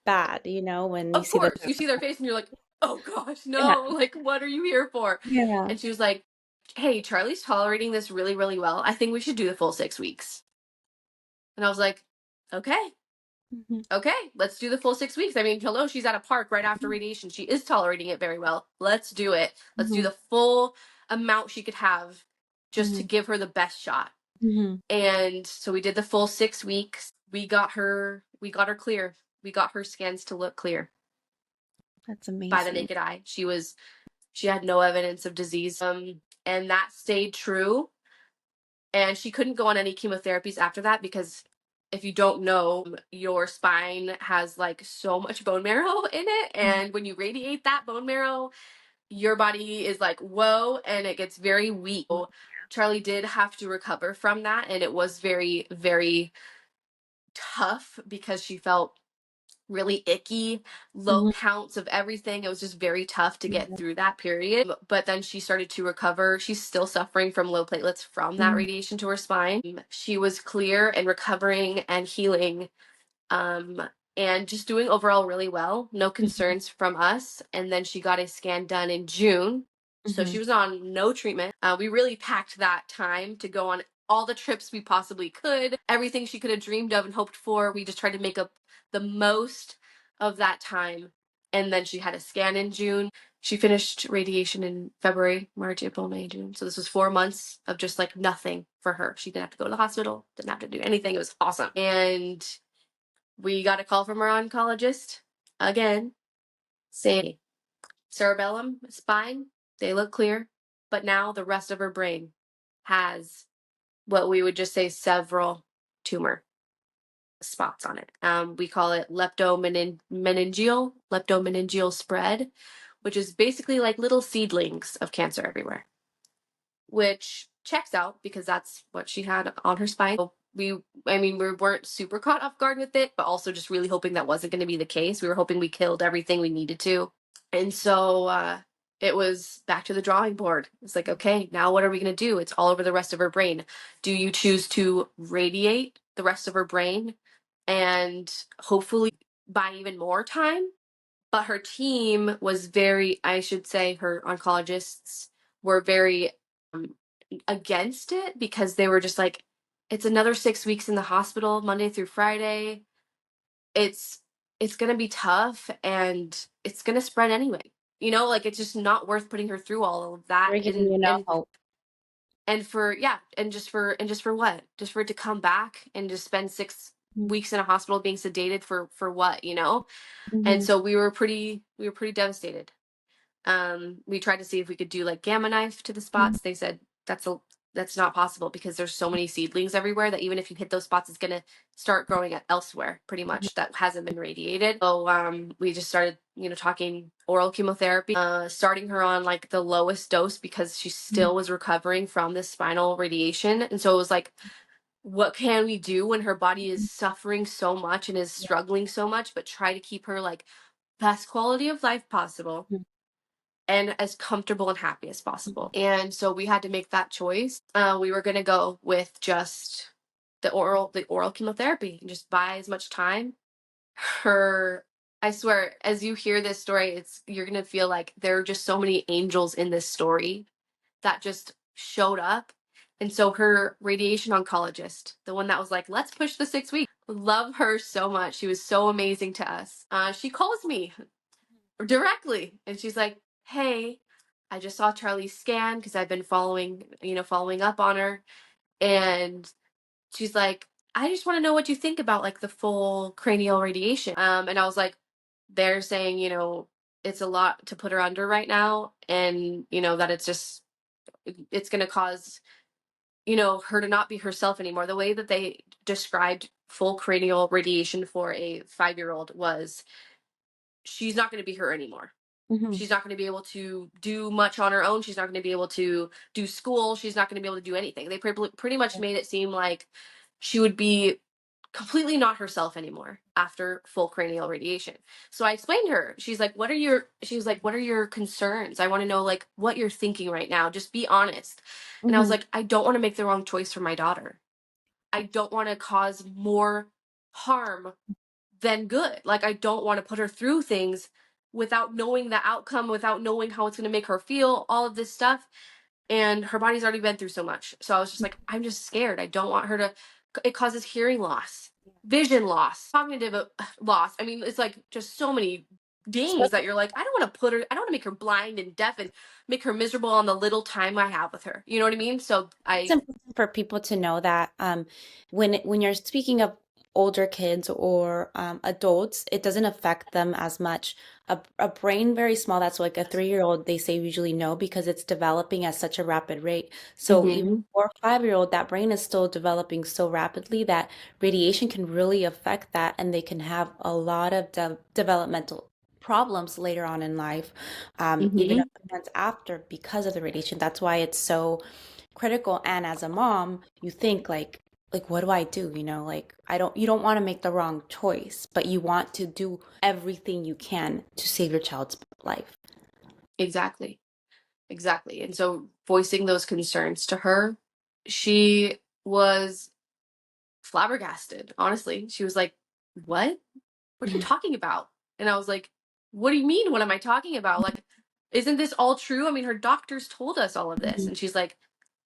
bad, when you of see the course, you see their face and you're like, oh gosh, Yeah. no, like, what are you here for? Yeah. And she was like, hey, Charlie's tolerating this really, really well. I think we should do the full 6 weeks. And I was like, okay, Mhm. okay, let's do the full 6 weeks. I mean, hello, she's at a park right after radiation. She is tolerating it very well. Let's do it. Let's do Mhm. the full amount she could have, just to Mhm. give her the best shot. Mhm. And so we did the full 6 weeks. We got her clear. We got her scans to look clear That's by the amazing. naked eye. She had no evidence of disease. And that stayed true. And she couldn't go on any chemotherapies after that, because if you don't know, your spine has like so much bone marrow in it. Mhm. And when you radiate that bone marrow, your body is like, whoa, and it gets very weak. So Charlie did have to recover from that. And it was very, very tough, because she felt really icky, low Mhm. counts of everything. It was just very tough to get Mhm. through that period. But then she started to recover. She's still suffering from low platelets from that Mhm. radiation to her spine. She was clear and recovering and healing, um, and just doing overall really well. No Mhm. concerns from us. And then she got a scan done in June. So she Mhm. was on no treatment. We really packed that time to go on all the trips we possibly could, everything she could have dreamed of and hoped for. We just tried to make up the most of that time. And then she had a scan in June. She finished radiation in February, March, April, May, June. So this was 4 months of just like nothing for her. She didn't have to go to the hospital, didn't have to do anything. It was awesome. And we got a call from our oncologist again, saying cerebellum, spine, they look clear, but now the rest of her brain has what we would just say several tumor spots on it. We call it leptomeningeal spread, which is basically like little seedlings of cancer everywhere, which checks out because that's what she had on her spine. So we weren't super caught off guard with it, but also just really hoping that wasn't going to be the case. We were hoping we killed everything we needed to. And so it was back to the drawing board. It's like, okay, now what are we going to do? It's all over the rest of her brain. Do you choose to radiate the rest of her brain and hopefully buy even more time? But her team was I should say, her oncologists were very um, against it, because they were just like, it's another 6 weeks in the hospital, Monday through Friday. It's it's gonna be tough, and it's gonna spread anyway. Like, it's just not worth putting her through all of that. We're giving you no hope. And for yeah, and just for what? Just for it to come back and just spend six Mhm. weeks in a hospital being sedated for what? And Mhm. so we were pretty devastated. We tried to see if we could do like gamma knife to the Mhm. spots. They said that's that's not possible because there's so many seedlings everywhere that even if you hit those spots, it's gonna start growing elsewhere, pretty much, that hasn't been radiated. So we just started, talking oral chemotherapy, starting her on like the lowest dose because she still was recovering from this spinal radiation. And so it was like, what can we do when her body is suffering so much and is struggling so much, but try to keep her like best quality of life possible and as comfortable and happy as possible. And so we had to make that choice. We were going to go with just the oral chemotherapy and just buy as much time. Her, I swear, as you hear this story, you're going to feel like there are just so many angels in this story that just showed up. And so her radiation oncologist, the one that was like, let's push the 6 weeks, love her so much. She was so amazing to us. She calls me directly and she's like, hey, I just saw Charlie's scan because I've been following up on her. And she's like, I just want to know what you think about like the full cranial radiation. And I was like, they're saying, it's a lot to put her under right now. And, that it's going to cause, her to not be herself anymore. The way that they described full cranial radiation for a 5-year-old was she's not going to be her anymore. She's not going to be able to do much on her own. She's not going to be able to do school. She's not going to be able to do anything. They pretty much made it seem like she would be completely not herself anymore after full cranial radiation. So I explained to her. She's like, what are your concerns? I want to know like what you're thinking right now. Just be honest. And I was like, I don't want to make the wrong choice for my daughter. I don't want to cause more harm than good. Like, I don't want to put her through things without knowing the outcome, without knowing how it's going to make her feel, all of this stuff. And her body's already been through so much. So I was just like, I'm just scared. I don't want her to, it causes hearing loss, vision loss, cognitive loss. I mean, it's like just so many dings that you're like, I don't want to I don't want to make her blind and deaf and make her miserable on the little time I have with her. You know what I mean? So It's important for people to know that when you're speaking of older kids or adults, it doesn't affect them as much. A brain very small, that's like a 3-year-old, they say usually no because it's developing at such a rapid rate. So even Mhm. for a 5-year-old, that brain is still developing so rapidly that radiation can really affect that, and they can have a lot of developmental problems later on in life, even a Mhm. few months after because of the radiation. That's why it's so critical. And as a mom, you think like what do I do? Like you don't want to make the wrong choice, but you want to do everything you can to save your child's life. Exactly. Exactly. And so voicing those concerns to her, she was flabbergasted, honestly. She was like, what? What are you Mhm. talking about? And I was like, what do you mean? What am I talking about? Like, isn't this all true? I mean, her doctors told us all of this. Mhm. And she's like,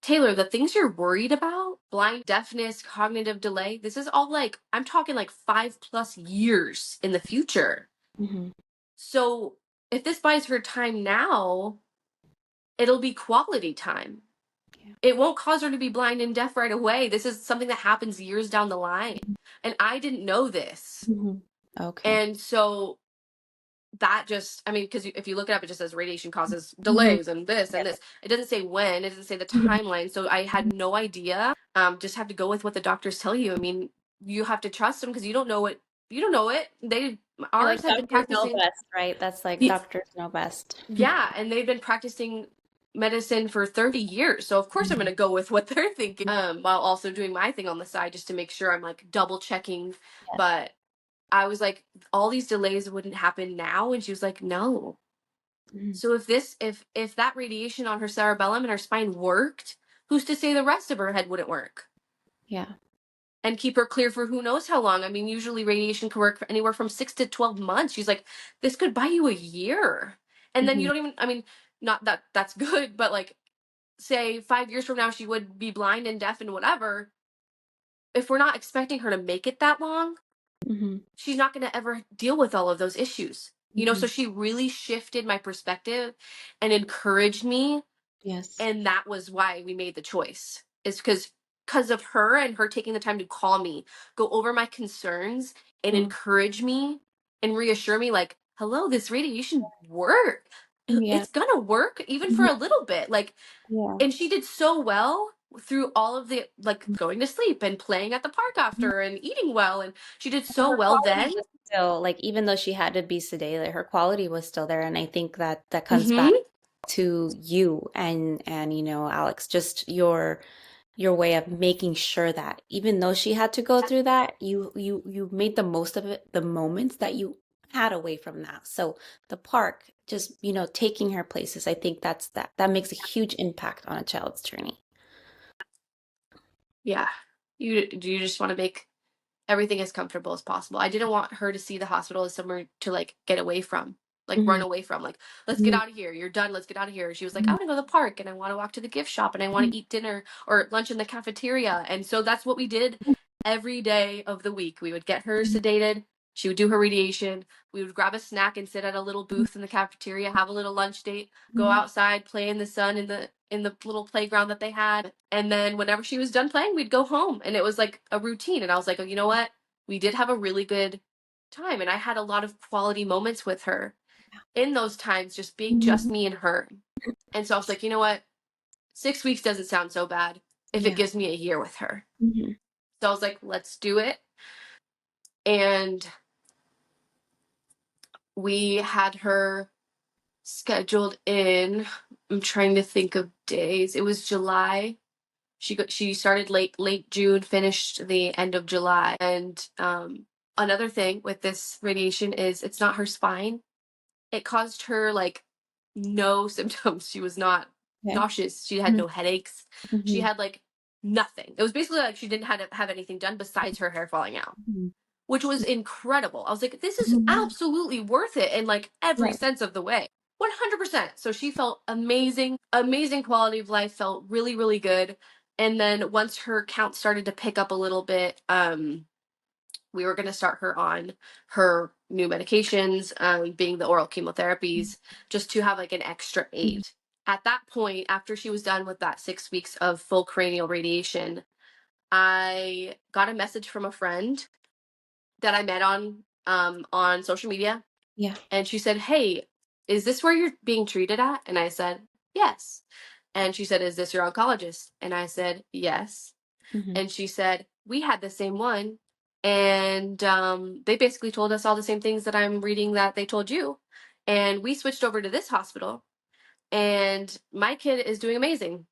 Taylor, the things you're worried about, blind, deafness, cognitive delay, this is all like, I'm talking like 5+ years in the future. Mhm. So if this buys her time now, it'll be quality time. Yeah. It won't cause her to be blind and deaf right away. This is something that happens years down the line. And I didn't know this. Mhm. Okay. And so that just, I mean, because if you look it up, it just says radiation causes Mhm. delays and this and Yep. this. It doesn't say when, it doesn't say the Mhm. timeline. So I had no idea. Just have to go with what the doctors tell you. I mean, you have to trust them because you don't know it. You don't know it. You're Ours like have been doctors know practicing. best, right? That's like doctors know best. Yeah, and they've been practicing medicine for 30 years. So of course I'm going to go with what they're thinking, while also doing my thing on the side just to make sure I'm like double checking. Yes. But I was like, all these delays wouldn't happen now. And she was like, no. Mhm. So if that radiation on her cerebellum and her spine worked, who's to say the rest of her head wouldn't work? Yeah. And keep her clear for who knows how long. I mean, usually radiation can work for anywhere from 6 to 12 months. She's like, this could buy you a year. And then you Mhm. don't even, I mean, not that that's good, but like, say 5 years from now, she would be blind and deaf and whatever. If we're not expecting her to make it that long, Mhm. she's not going to ever deal with all of those issues. So Mhm. she really shifted my perspective and encouraged me. Yes. And that was why we made the choice, is because of her and her taking the time to call me, go over my concerns and Mm. encourage me and reassure me like, hello, this radiation work. Yeah. It's gonna work even for Mhm. a little bit. Like, Yeah. and she did so well through all of the, like, going to sleep and playing at the park after and eating well, and she did so Her well quality then. was still like, even though she had to be sedated, her quality was still there, and I think that that comes back Hmm. to you and Alex, just your way of making sure that even though she had to go through that, you made the most of it, the moments that you had away from that. So the park, just taking her places, I think that makes a huge impact on a child's journey. Yeah, you just want to make everything as comfortable as possible. I didn't want her to see the hospital as somewhere to, like, get away from, like, run Hmm. away from, like, let's get Hmm. out of here. You're done. Let's get out of here. She was like, I Hmm. want to go to the park and I want to walk to the gift shop and I want to eat dinner or lunch in the cafeteria. And so that's what we did every day of the week. We would get her sedated. She would do her radiation. We would grab a snack and sit at a little booth in the cafeteria, have a little lunch date, go Hmm. outside, play in the sun in the little playground that they had. And then whenever she was done playing, we'd go home. And it was like a routine. And I was like, oh, you know what? We did have a really good time, and I had a lot of quality moments with her in those times, just being just Hmm. me and her. And so I was like, you know what? 6 weeks doesn't sound so bad if it Yeah. gives me a year with her. Hmm. So I was like, let's do it. And we had her scheduled in, I'm trying to think of days. It was July. She started late June, finished the end of July. And another thing with this radiation is it's not her spine. It caused her, like, no symptoms. She was not Yeah. nauseous. She had no headaches. She Hmm. had, like, nothing. It was basically like she didn't have anything done besides her hair falling out, Hmm. which was incredible. I was like, this is Hmm. absolutely worth it in, like, every Right. sense of the way. 100%. So she felt amazing, amazing quality of life, felt really, really good. And then once her count started to pick up a little bit, we were going to start her on her new medications, being the oral chemotherapies, just to have, like, an extra aid. At that point, after she was done with that 6 weeks of full cranial radiation, I got a message from a friend that I met on social media, Yeah. and she said, "Hey, is this where you're being treated at?" And I said, "Yes." And she said, "Is this your oncologist?" And I said, "Yes." Hmm. And she said, we had the same one, and they basically told us all the same things that I'm reading that they told you, and we switched over to this hospital, and my kid is doing amazing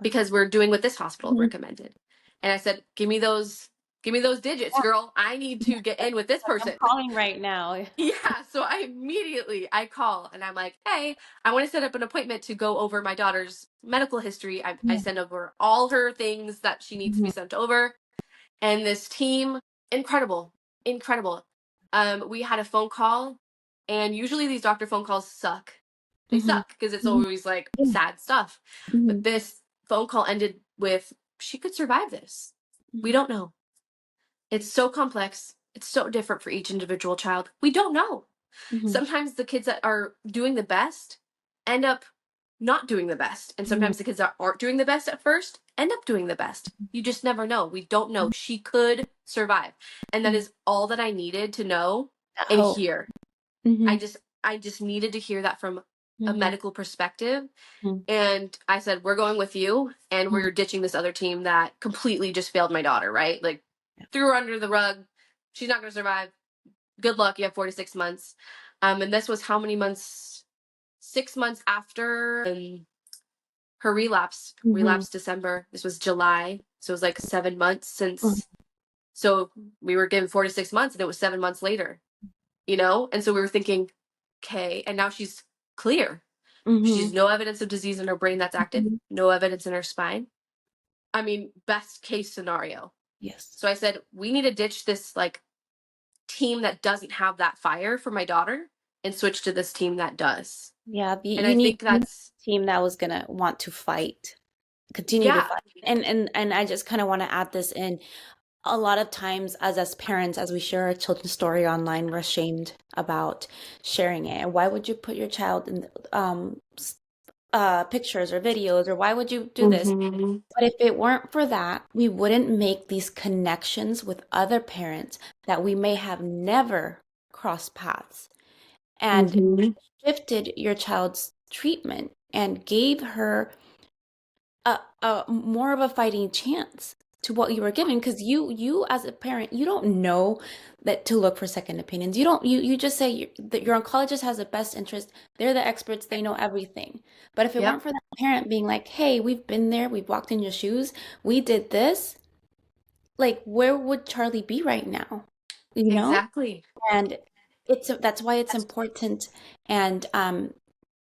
because we're doing what this hospital Hmm. recommended. And I said, give me those digits, girl. I need to get in with this Like, I'm person. calling right now. Yeah, so I call and I'm like, hey, I want to set up an appointment to go over my daughter's medical history. I Yeah. send over all her things that she needs to be Hmm. sent over. And this team, incredible, incredible. We had a phone call, and usually these doctor phone calls suck. They Hmm. suck because it's Hmm. always, like, Yeah. sad stuff. Hmm. But this phone call ended with, she could survive this. We Hmm. don't know. It's so complex. It's so different for each individual child. We don't know. Hmm. Sometimes the kids that are doing the best end up not doing the best. And Hmm. sometimes the kids that aren't doing the best at first end up doing the best. You just never know. We don't know. She could survive. And that Hmm. is all that I needed to know That and hope. hear. Hmm. I just needed to hear that from a Hmm. medical perspective. Hmm. And I said, we're going with you, and Hmm. we're ditching this other team that completely just failed my daughter, right? Like, threw her under the rug. She's not going to survive. Good luck. You have 4 to 6 months. And this was how many months? 6 months after her Hmm. relapse December. This was July. So it was like 7 months Hmm. since. So we were given 4 to 6 months, and it was 7 months later, you know? And so we were thinking, okay, and now she's clear. Hmm. She's no evidence of disease in her brain that's active, Hmm. no evidence in her spine. I mean, best case scenario. Yes. So I said, we need to ditch this, like, team that doesn't have that fire for my daughter and switch to this team that does. Yeah, And I you think need that's, a team that was gonna want to fight, continue to yeah. fight. And I just kind of want to add this in. A lot of times, as parents, as we share our children's story online, we're ashamed about sharing it. And why would you put your child in pictures or videos, or why would you do this? Hmm. But if it weren't for that, we wouldn't make these connections with other parents that we may have never crossed paths, and Hmm. shifted your child's treatment and gave her a more of a fighting chance to what you were given, because you as a parent, you don't know that to look for second opinions. You don't you just say that your oncologist has the best interest. They're the experts, they know everything. But if it Yep, weren't for that parent being like, hey, we've been there, we've walked in your shoes, we did this, like where would Charlie be right now? You know? exactly. And it's that's why it's important, and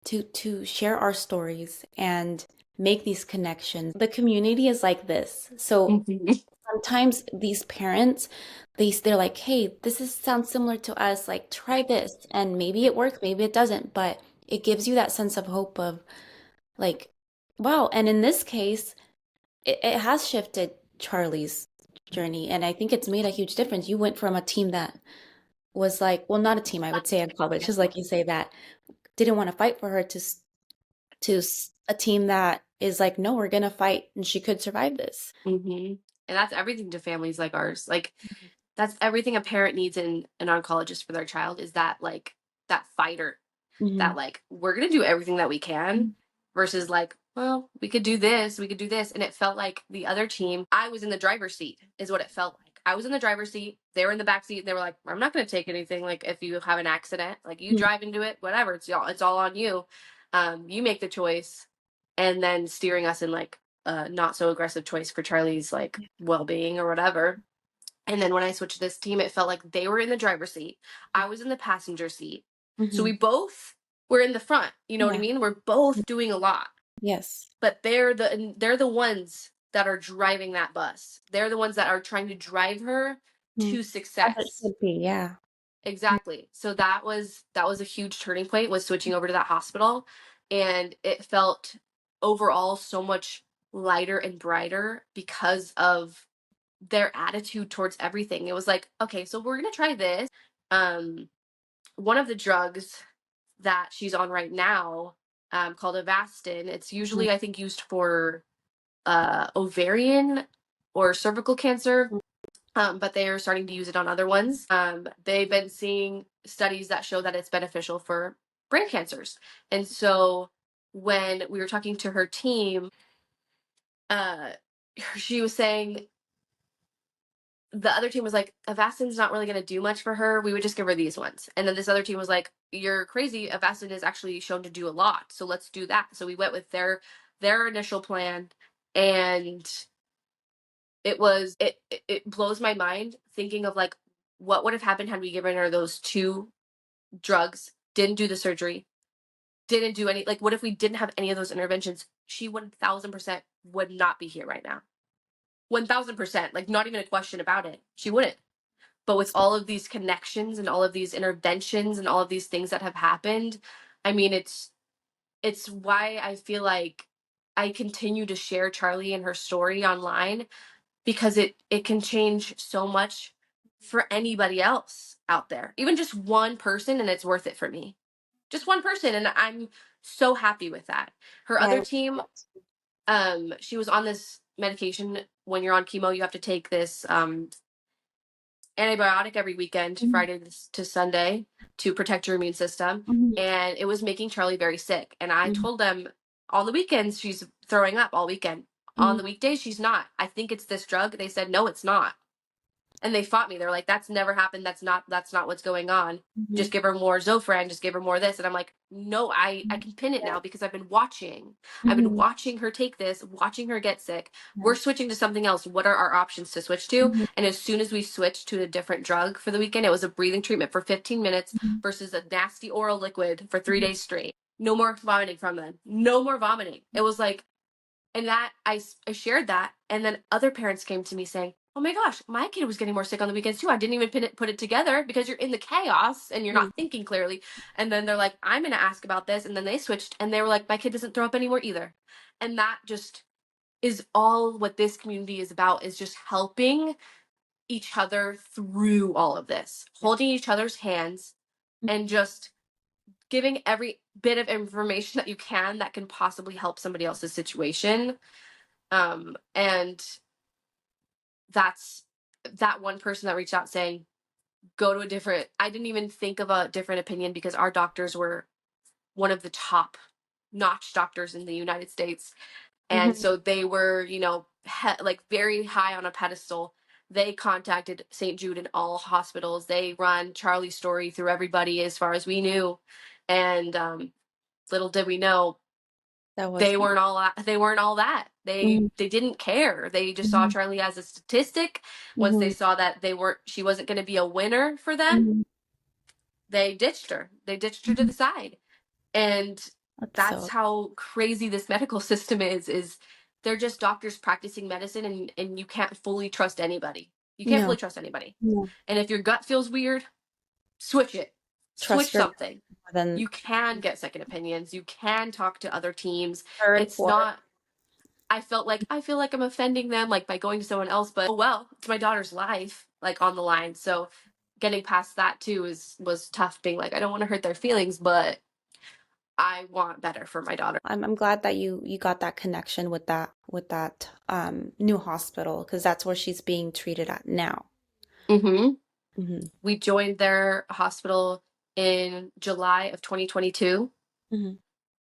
to share our stories and make these connections. The community is like this. So Mhm. sometimes these parents, they're like, "Hey, this is sounds similar to us. Like try this." And maybe it works, maybe it doesn't, but it gives you that sense of hope of like, wow. And in this case, it has shifted Charlie's journey, and I think it's made a huge difference. You went from a team that was like, well, not a team, I would say in college, just like you say, that didn't want to fight for her, to a team that is like, no, we're gonna fight, and she could survive this. And that's everything to families like ours. Like that's everything a parent needs in an oncologist for their child is that like that fighter Hmm. that like we're gonna do everything that we can versus like, well, we could do this, we could do this. And it felt like the other team, I was in the driver's seat, is what it felt like. I was in the driver's seat, they were in the back seat, and they were like, I'm not gonna take anything. Like if you have an accident, like you drive into it, whatever, it's all on you. You make the choice, and then steering us in like a not so aggressive choice for Charlie's like well-being or whatever. And then when I switched to this team, it felt like they were in the driver's seat. I was in the passenger seat. So we Hmm. both were in the front. You know what I Yeah. mean? We're both doing a lot. Yes. But they're the ones that are driving that bus. They're the ones that are trying to drive her Mhm. to As it success. should be. Yeah. Exactly. So that was a huge turning point, was switching over to that hospital, and it felt overall so much lighter and brighter because of their attitude towards everything. It was like, okay, so we're gonna try this. Um, one of the drugs that she's on right now, called Avastin. It's Mhm. usually I think used for ovarian or cervical cancer. But they are starting to use it on other ones. They've been seeing studies that show that it's beneficial for brain cancers. And so when we were talking to her team, uh, she was saying the other team was like, Avastin's not really going to do much for her. We would just give her these ones. And then this other team was like, you're crazy. Avastin is actually shown to do a lot. So let's do that. So we went with their initial plan, and it blows my mind thinking of like what would have happened had we given her those two drugs, didn't do the surgery, didn't do any, like what if we didn't have any of those interventions? She 1000% would not be here right now. 1000%, like not even a question about it. She wouldn't. But with all of these connections and all of these interventions and all of these things that have happened, I mean, it's why I feel like I continue to share Charlie and her story online, because it can change so much for anybody else out there. Even just one person, and it's worth it for me. Just one person, and I'm so happy with that. Her Yeah. other team, she was on this medication. When you're on chemo, you have to take this antibiotic every weekend, Mhm. Friday to Sunday, to protect your immune system. Mhm. And it was making Charlie very sick. And I Mhm. told them on the weekends, she's throwing up all weekend. On Mhm. the weekdays, she's not. I think it's this drug. They said, no, it's not. And they fought me. They're like, that's never happened. That's not what's going on. Mhm. Just give her more Zofran, just give her more this. And I'm like, no, I Mhm. can pin it Yeah. now because I've been watching. I've been Mhm. watching her take this, watching her get sick. Yeah. We're switching to something else. What are our options to switch to? Mhm. And as soon as we switched to a different drug for the weekend, it was a breathing treatment for 15 minutes Mhm. versus a nasty oral liquid for three Mhm. days straight. No more vomiting from them. No more vomiting. It was like, and that I shared that, and then other parents came to me saying, oh my gosh, my kid was getting more sick on the weekends too. I didn't even put it together, because you're in the chaos and you're Mhm. not thinking clearly. And then they're like, I'm going to ask about this. And then they switched, and they were like, my kid doesn't throw up anymore either. And that just is all what this community is about, is just helping each other through all of this, holding each other's hands, and just giving every bit of information that you can that can possibly help somebody else's situation. And that's that one person that reached out saying, go to a different, I didn't even think of a different opinion, because our doctors were one of the top notch doctors in the United States. And so they were, like very high on a pedestal. They contacted St. Jude and all hospitals. They run Charlie's story through everybody as far as we knew. And little did we know, That was. they weren't all they weren't all that. Mhm, They didn't care. They just saw mhm, Charlie as a statistic. Once they mhm, saw that she wasn't going to be a winner for them, mhm, they ditched her. They ditched her to mhm. the side. And That's that's so. how crazy this medical system is they're just doctors practicing medicine, and you can't fully trust anybody. You can't No, fully trust anybody. no. And if your gut feels weird, switch it. Switch Trust your something. more than You can get second opinions. You can talk to other teams. third, It's fourth. not I feel like I'm offending them like by going to someone else, but oh well, it's my daughter's life like on the line. So getting past that too was tough, being like I don't want to hurt their feelings, but I want better for my daughter. I'm glad that you got that connection with that new hospital because that's where she's being treated at now. Mhm. Hmm. We joined their hospital in July of 2022. Hmm.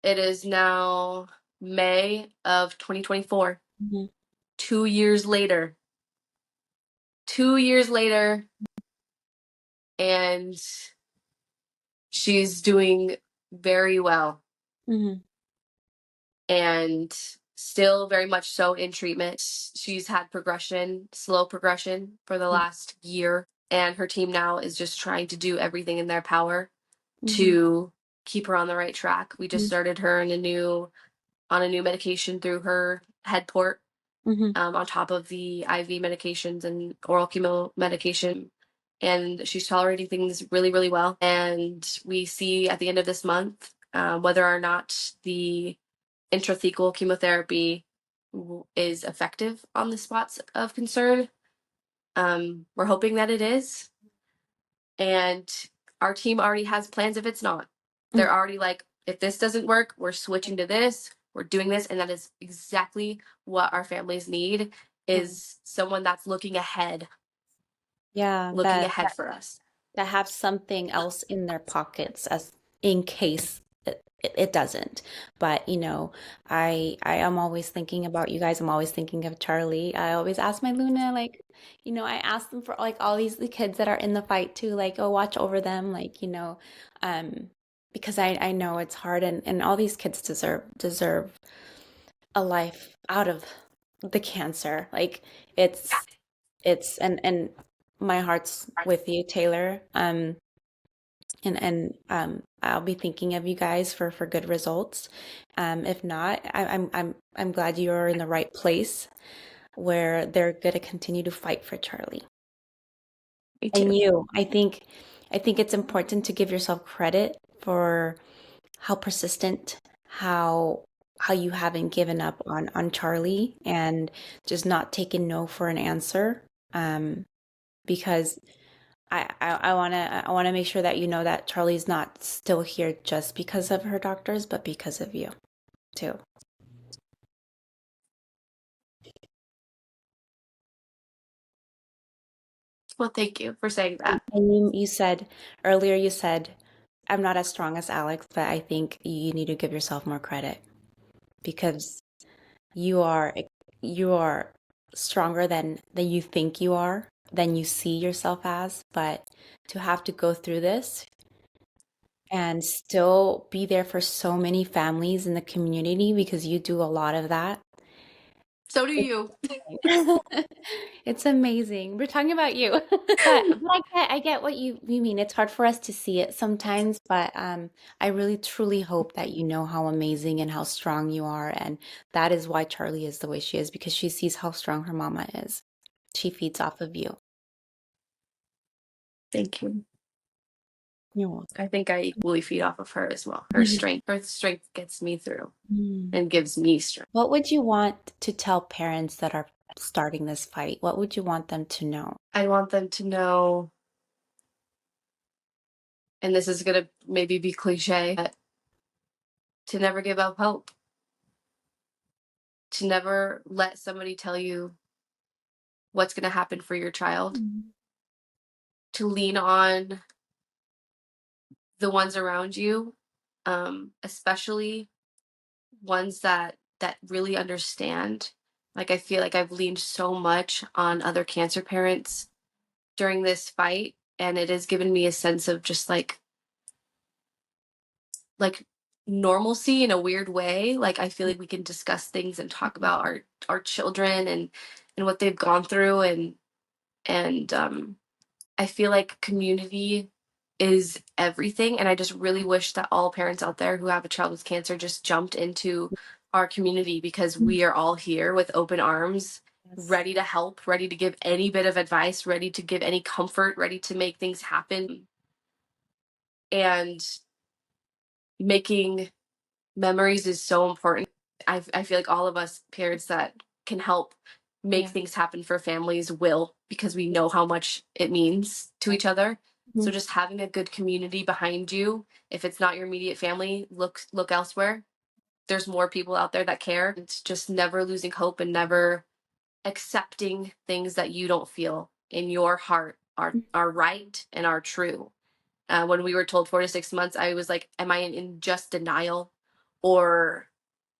It is now May of 2024. Hmm. 2 years later. 2 years later, and she's doing very well Hmm. and still very much so in treatment. She's had progression, slow progression for the last year, and her team now is just trying to do everything in their power Hmm. to keep her on the right track. We just started her in a new medication through her head port, Hmm. on top of the IV medications and oral chemo medication. And she's tolerating things really, really well. And we see at the end of this month whether or not the intrathecal chemotherapy is effective on the spots of concern. We're hoping that it is. And our team already has plans if it's not. They're already like, if this doesn't work, we're switching to this, we're doing this. And that is exactly what our families need, is someone that's Yeah, looking ahead for us. that have something else in their pockets as in case it doesn't. But I am always thinking about you guys. I'm always thinking of Charlie. I always ask my Luna, like, I ask them for like all the kids that are in the fight too, like, oh, watch over them, like, um, because I know it's hard and all these kids deserve a life out of the cancer. Like it's and my heart's with you, Taylor. And I'll be thinking of you guys for good results. If not, I'm glad you're in the right place where they're going to continue to fight for Charlie. Me And too. I think it's important to give yourself credit for how persistent, how you haven't given up on Charlie and just not taken no for an answer. Because I wanna make sure that you know that Charlie's not still here just because of her doctors, but because of you too. Well, thank you for saying that. And you said earlier, you said, I'm not as strong as Alex, but I think you need to give yourself more credit because you are you are stronger than you think you are, than you see yourself as. But to have to go through this and still be there for so many families in the community because you do a lot of that. So do you. It's amazing. We're talking about you. But I get what you mean. It's hard for us to see it sometimes, but I really truly hope that you know how amazing and how strong you are, and that is why Charlie is the way she is because she sees how strong her mama is. She feeds off of you. Thank you. You're welcome. I think I equally feed off of her as well. Her strength gets me through Mhm. and gives me strength. What would you want to tell parents that are starting this fight? What would you want them to know? I want them to know, and this is going to maybe be cliche, but to never give up hope, to never let somebody tell you what's going to happen for your child, Mhm. to lean on the ones around you, especially ones that that really understand. Like I feel like I've leaned so much on other cancer parents during this fight, and it has given me a sense of just like normalcy in a weird way. Like I feel like we can discuss things and talk about our children and what they've gone through, and I feel like community is everything, and I just really wish that all parents out there who have a child with cancer just jumped into our community, because we are all here with open arms, Yes. ready to help, ready to give any bit of advice, ready to give any comfort, ready to make things happen. And making memories is so important. I feel like all of us parents that can help make Yeah. things happen for families will, because we know how much it means to each other. So Mhm. just having a good community behind you, if it's not your immediate family, look elsewhere. There's more people out there that care. It's just never losing hope and never accepting things that you don't feel in your heart are right and are true. When we were told 4 to 6 months, I was like, am I in just denial, or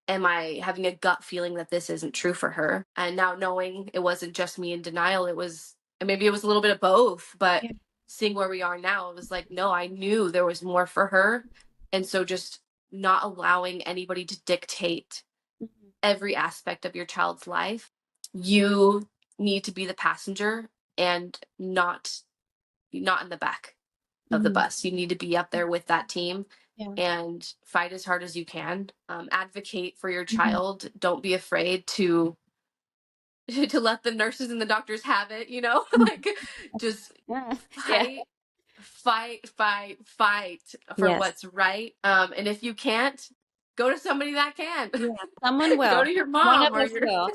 am I having a gut feeling that this isn't true for her? And now knowing it wasn't just me in denial, it was, and maybe it was a little bit of both, but Yeah. seeing where we are now, it was like, no, I knew there was more for her. And so just not allowing anybody to dictate Mhm. every aspect of your child's life. You need to be the passenger and not in the back of the Mhm. bus. You need to be up there with that team Yeah. and fight as hard as you can. Advocate for your Mhm. child. Don't be afraid to to let the nurses and the doctors have it. Like just Yeah. Yeah. fight, fight for Yes. what's right. And if you can't, go to somebody that can. Yeah, someone Go will. to your One mom of or us your will.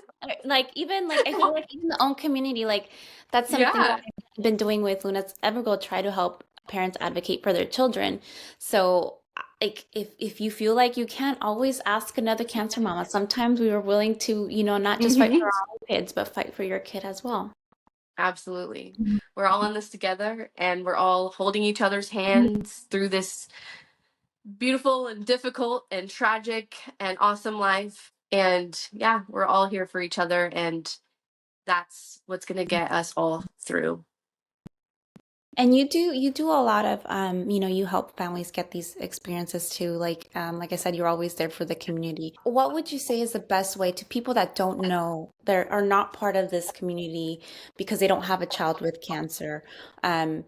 Like even like I feel like even the own community, like that's something that yeah. I've been doing with Luna's Evergoal, try to help parents advocate for their children. So like if you feel like you can't, always ask another cancer mama. Sometimes we were willing to, not just fight for Mhm. our own kids, but fight for your kid as well. Absolutely. Mhm. We're all in this together, and we're all holding each other's Mhm. hands through this beautiful and difficult and tragic and awesome life. And yeah, we're all here for each other, and that's what's going to get us all through. And you do a lot of you help families get these experiences too. Like I said, you're always there for the community. What would you say is the best way to people that don't know, they are not part of this community because they don't have a child with cancer, um,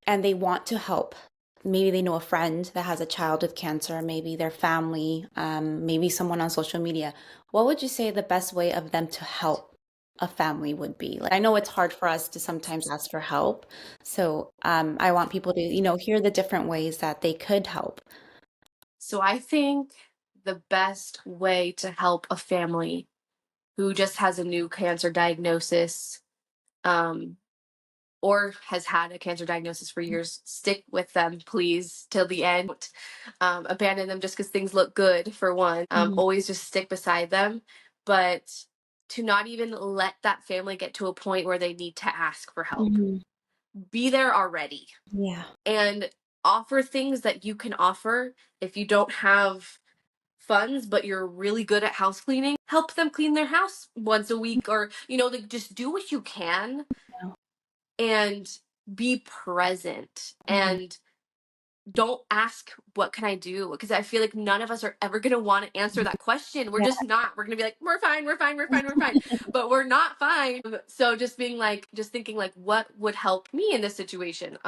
and they want to help? Maybe they know a friend that has a child with cancer, maybe their family, maybe someone on social media. What would you say the best way of them to help a family would be? Like, I know it's hard for us to sometimes ask for help. So I want people to, hear the different ways that they could help. So I think the best way to help a family who just has a new cancer diagnosis, um, or has had a cancer diagnosis for years, stick with them, please, till the end. Abandon them just because things look good, for one. Mhm. Always just stick beside them. But to not even let that family get to a point where they need to ask for help. Mhm. Be there already Yeah. and offer things that you can offer. If you don't have funds but you're really good at house cleaning, help them clean their house once a week, or like just do what you can Yeah. and be present, Mhm. and don't ask what can I do, because I feel like none of us are ever going to want to answer that question. We're Yeah. just not. We're going to be like, we're fine, we're fine, we're fine, we're fine, but we're not fine. So just thinking like, what would help me in this situation?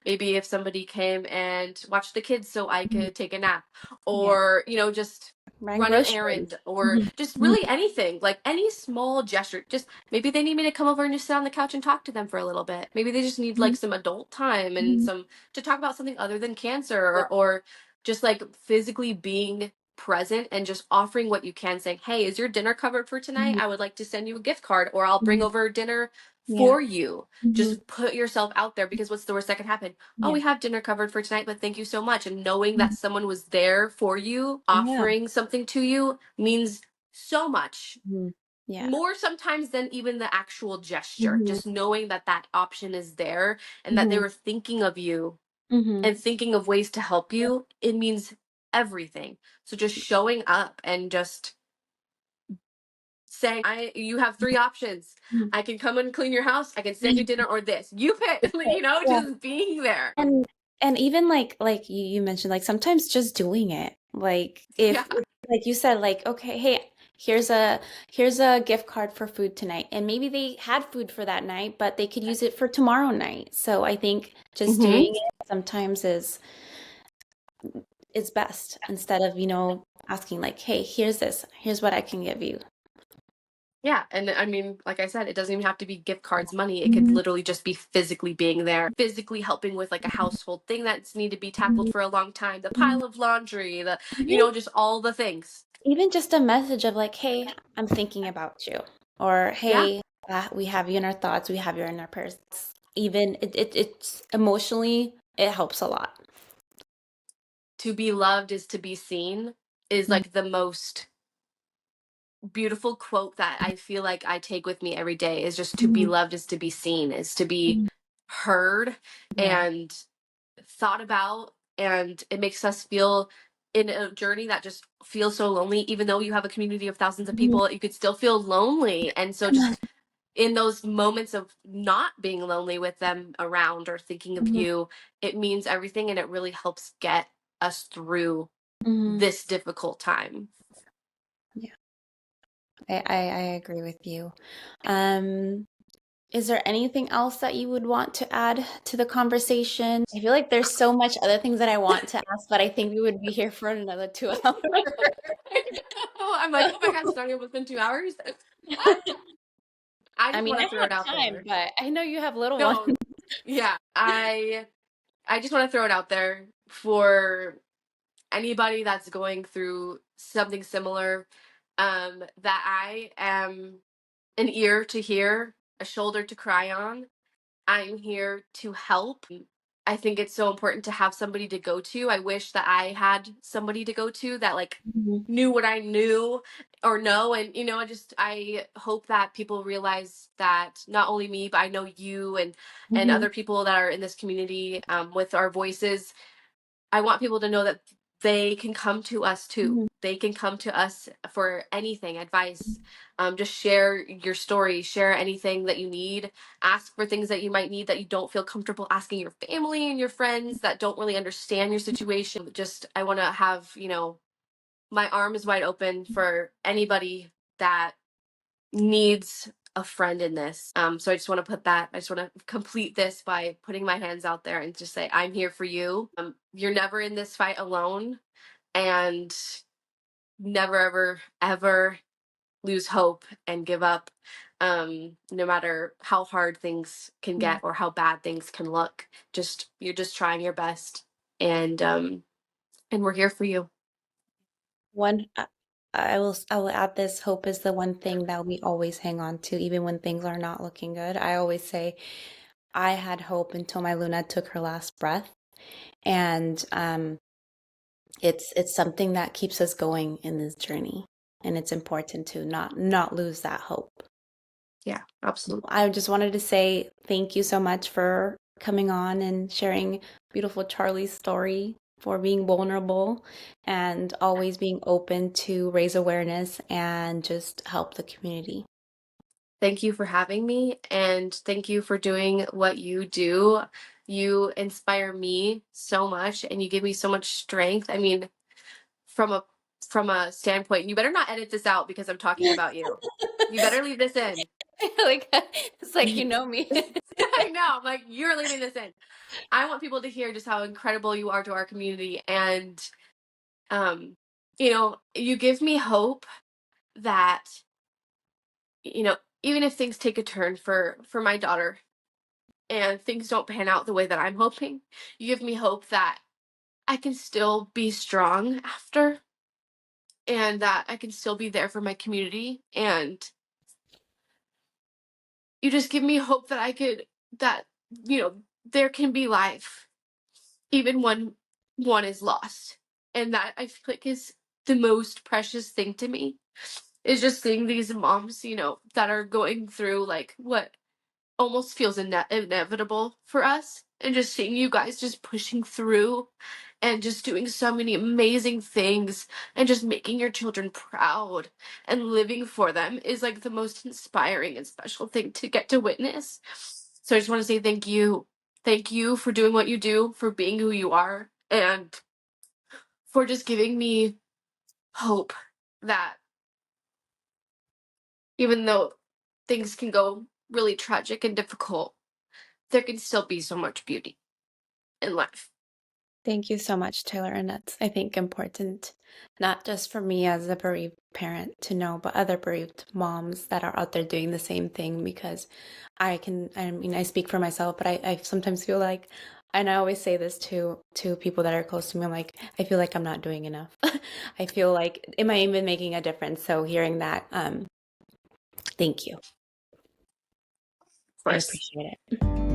Maybe if somebody came and watched the kids so I Mhm. could take a nap, Yeah. or just Run run an groceries. errand, or Mhm. just Mhm. really anything, like any small gesture. Just maybe they need me to come over and just sit on the couch and talk to them for a little bit. Maybe they just need like Mhm. some adult time and Mhm. some to talk about something other than cancer, Yeah. or just like physically being present and just offering what you can, saying, hey, is your dinner covered for tonight? Mhm. I would like to send you a gift card, or I'll bring Mhm. over dinner Yeah. for you. Mhm. Just put yourself out there, because what's the worst that can happen? Oh, Yeah. we have dinner covered for tonight, but thank you so much. And knowing that Mhm. someone was there for you, Yeah. offering something to you, means so much Mhm. Yeah. more sometimes than even the actual gesture. Mhm. Just knowing that that option is there and that they Mhm. were thinking of you Mhm. and thinking of ways to help you, it means everything. So just showing up and just saying, you have three options. I can come and clean your house, I can send you dinner, or this. You pick, Yeah. just being there. And even like you mentioned, like sometimes just doing it. Like Yeah. if like you said, like, okay, hey, here's a gift card for food tonight. And maybe they had food for that night, but they could use it for tomorrow night. So I think just Hmm. doing it sometimes is best instead of, asking like, hey, here's this, here's what I can give you. Yeah, and I mean, like I said, it doesn't even have to be gift cards, money. It could Mhm. literally just be physically being there, physically helping with like a household thing that's need to be tackled for a long time, the pile of laundry, Even just all the things. even just a message of like, hey, I'm thinking about you. Or Yeah. hey, we have you in our thoughts, we have you in our prayers. Even it's emotionally, it helps a lot. To be loved is to be seen is Mhm. like the most beautiful quote that I feel like I take with me every day, is just to be Mhm. loved is to be seen, is to be Mhm. heard Yeah. and thought about. And it makes us feel in a journey that just feels so lonely, even though you have a community of thousands of Mhm. people, you could still feel lonely. And so just in those moments of not being lonely with them around or thinking of Mhm. you, it means everything, and it really helps get us through Mhm. this difficult time. Yeah, I agree with you. Um, is there anything else that you would want to add to the conversation? I feel like there's so much other things that I want to ask, but I think we would be here for another 2 hours. I'm like, oh my God, it's already within 2 hours. I I just mean, want I to throw it have out time, there. but I know you have little ones. No, yeah, I just want to throw it out there for anybody that's going through something similar, that I am an ear to hear, a shoulder to cry on. I'm here to help. I think it's so important to have somebody to go to. I wish that I had somebody to go to that like Mhm. knew what I knew or know. And I hope that people realize that not only me, but I know you and Mhm. other people that are in this community, with our voices. I want people to know that they can come to us too. Mhm. They can come to us for anything, advice. Just share your story, share anything that you need, ask for things that you might need that you don't feel comfortable asking your family and your friends that don't really understand your situation. Just, I want to have, my arms wide open for anybody that needs a friend in this. So I just want to I just want to complete this by putting my hands out there and just say, I'm here for you. You're never in this fight alone, and never, ever, ever lose hope and give up. No matter how hard things can Mhm. get or how bad things can look, you're just trying your best. And we're here for you. One, I will add this: hope is the one thing that we always hang on to, even when things are not looking good. I always say I had hope until my Luna took her last breath, and it's something that keeps us going in this journey, and it's important to not lose that hope. Yeah, absolutely. I just wanted to say thank you so much for coming on and sharing beautiful Charlie's story, for being vulnerable and always being open to raise awareness and just help the community. Thank you for having me, and thank you for doing what you do. You inspire me so much, and you give me so much strength. I mean, from a standpoint, you better not edit this out because I'm talking about you. You better leave this in. Like it's like you know me. I know, I'm like, you're leaving this in. I want people to hear just how incredible you are to our community, and you give me hope that even if things take a turn for my daughter and things don't pan out the way that I'm hoping, you give me hope that I can still be strong after, and that I can still be there for my community. And you just give me hope that that, there can be life even when one is lost. And that I feel like is the most precious thing to me, is just seeing these moms, that are going through like what almost feels inevitable for us. And just seeing you guys just pushing through and just doing so many amazing things and just making your children proud and living for them is like the most inspiring and special thing to get to witness. So I just want to say thank you. Thank you for doing what you do, for being who you are, and for just giving me hope that even though things can go really tragic and difficult, there can still be so much beauty in life. Thank you so much, Taylor. And that's, I think, important, not just for me as a bereaved parent to know, but other bereaved moms that are out there doing the same thing. Because I mean, I speak for myself, but I sometimes feel like, and I always say this to people that are close to me, I'm like, I feel like I'm not doing enough. I feel like, am I even making a difference? So hearing that, thank you. Of I course. appreciate it.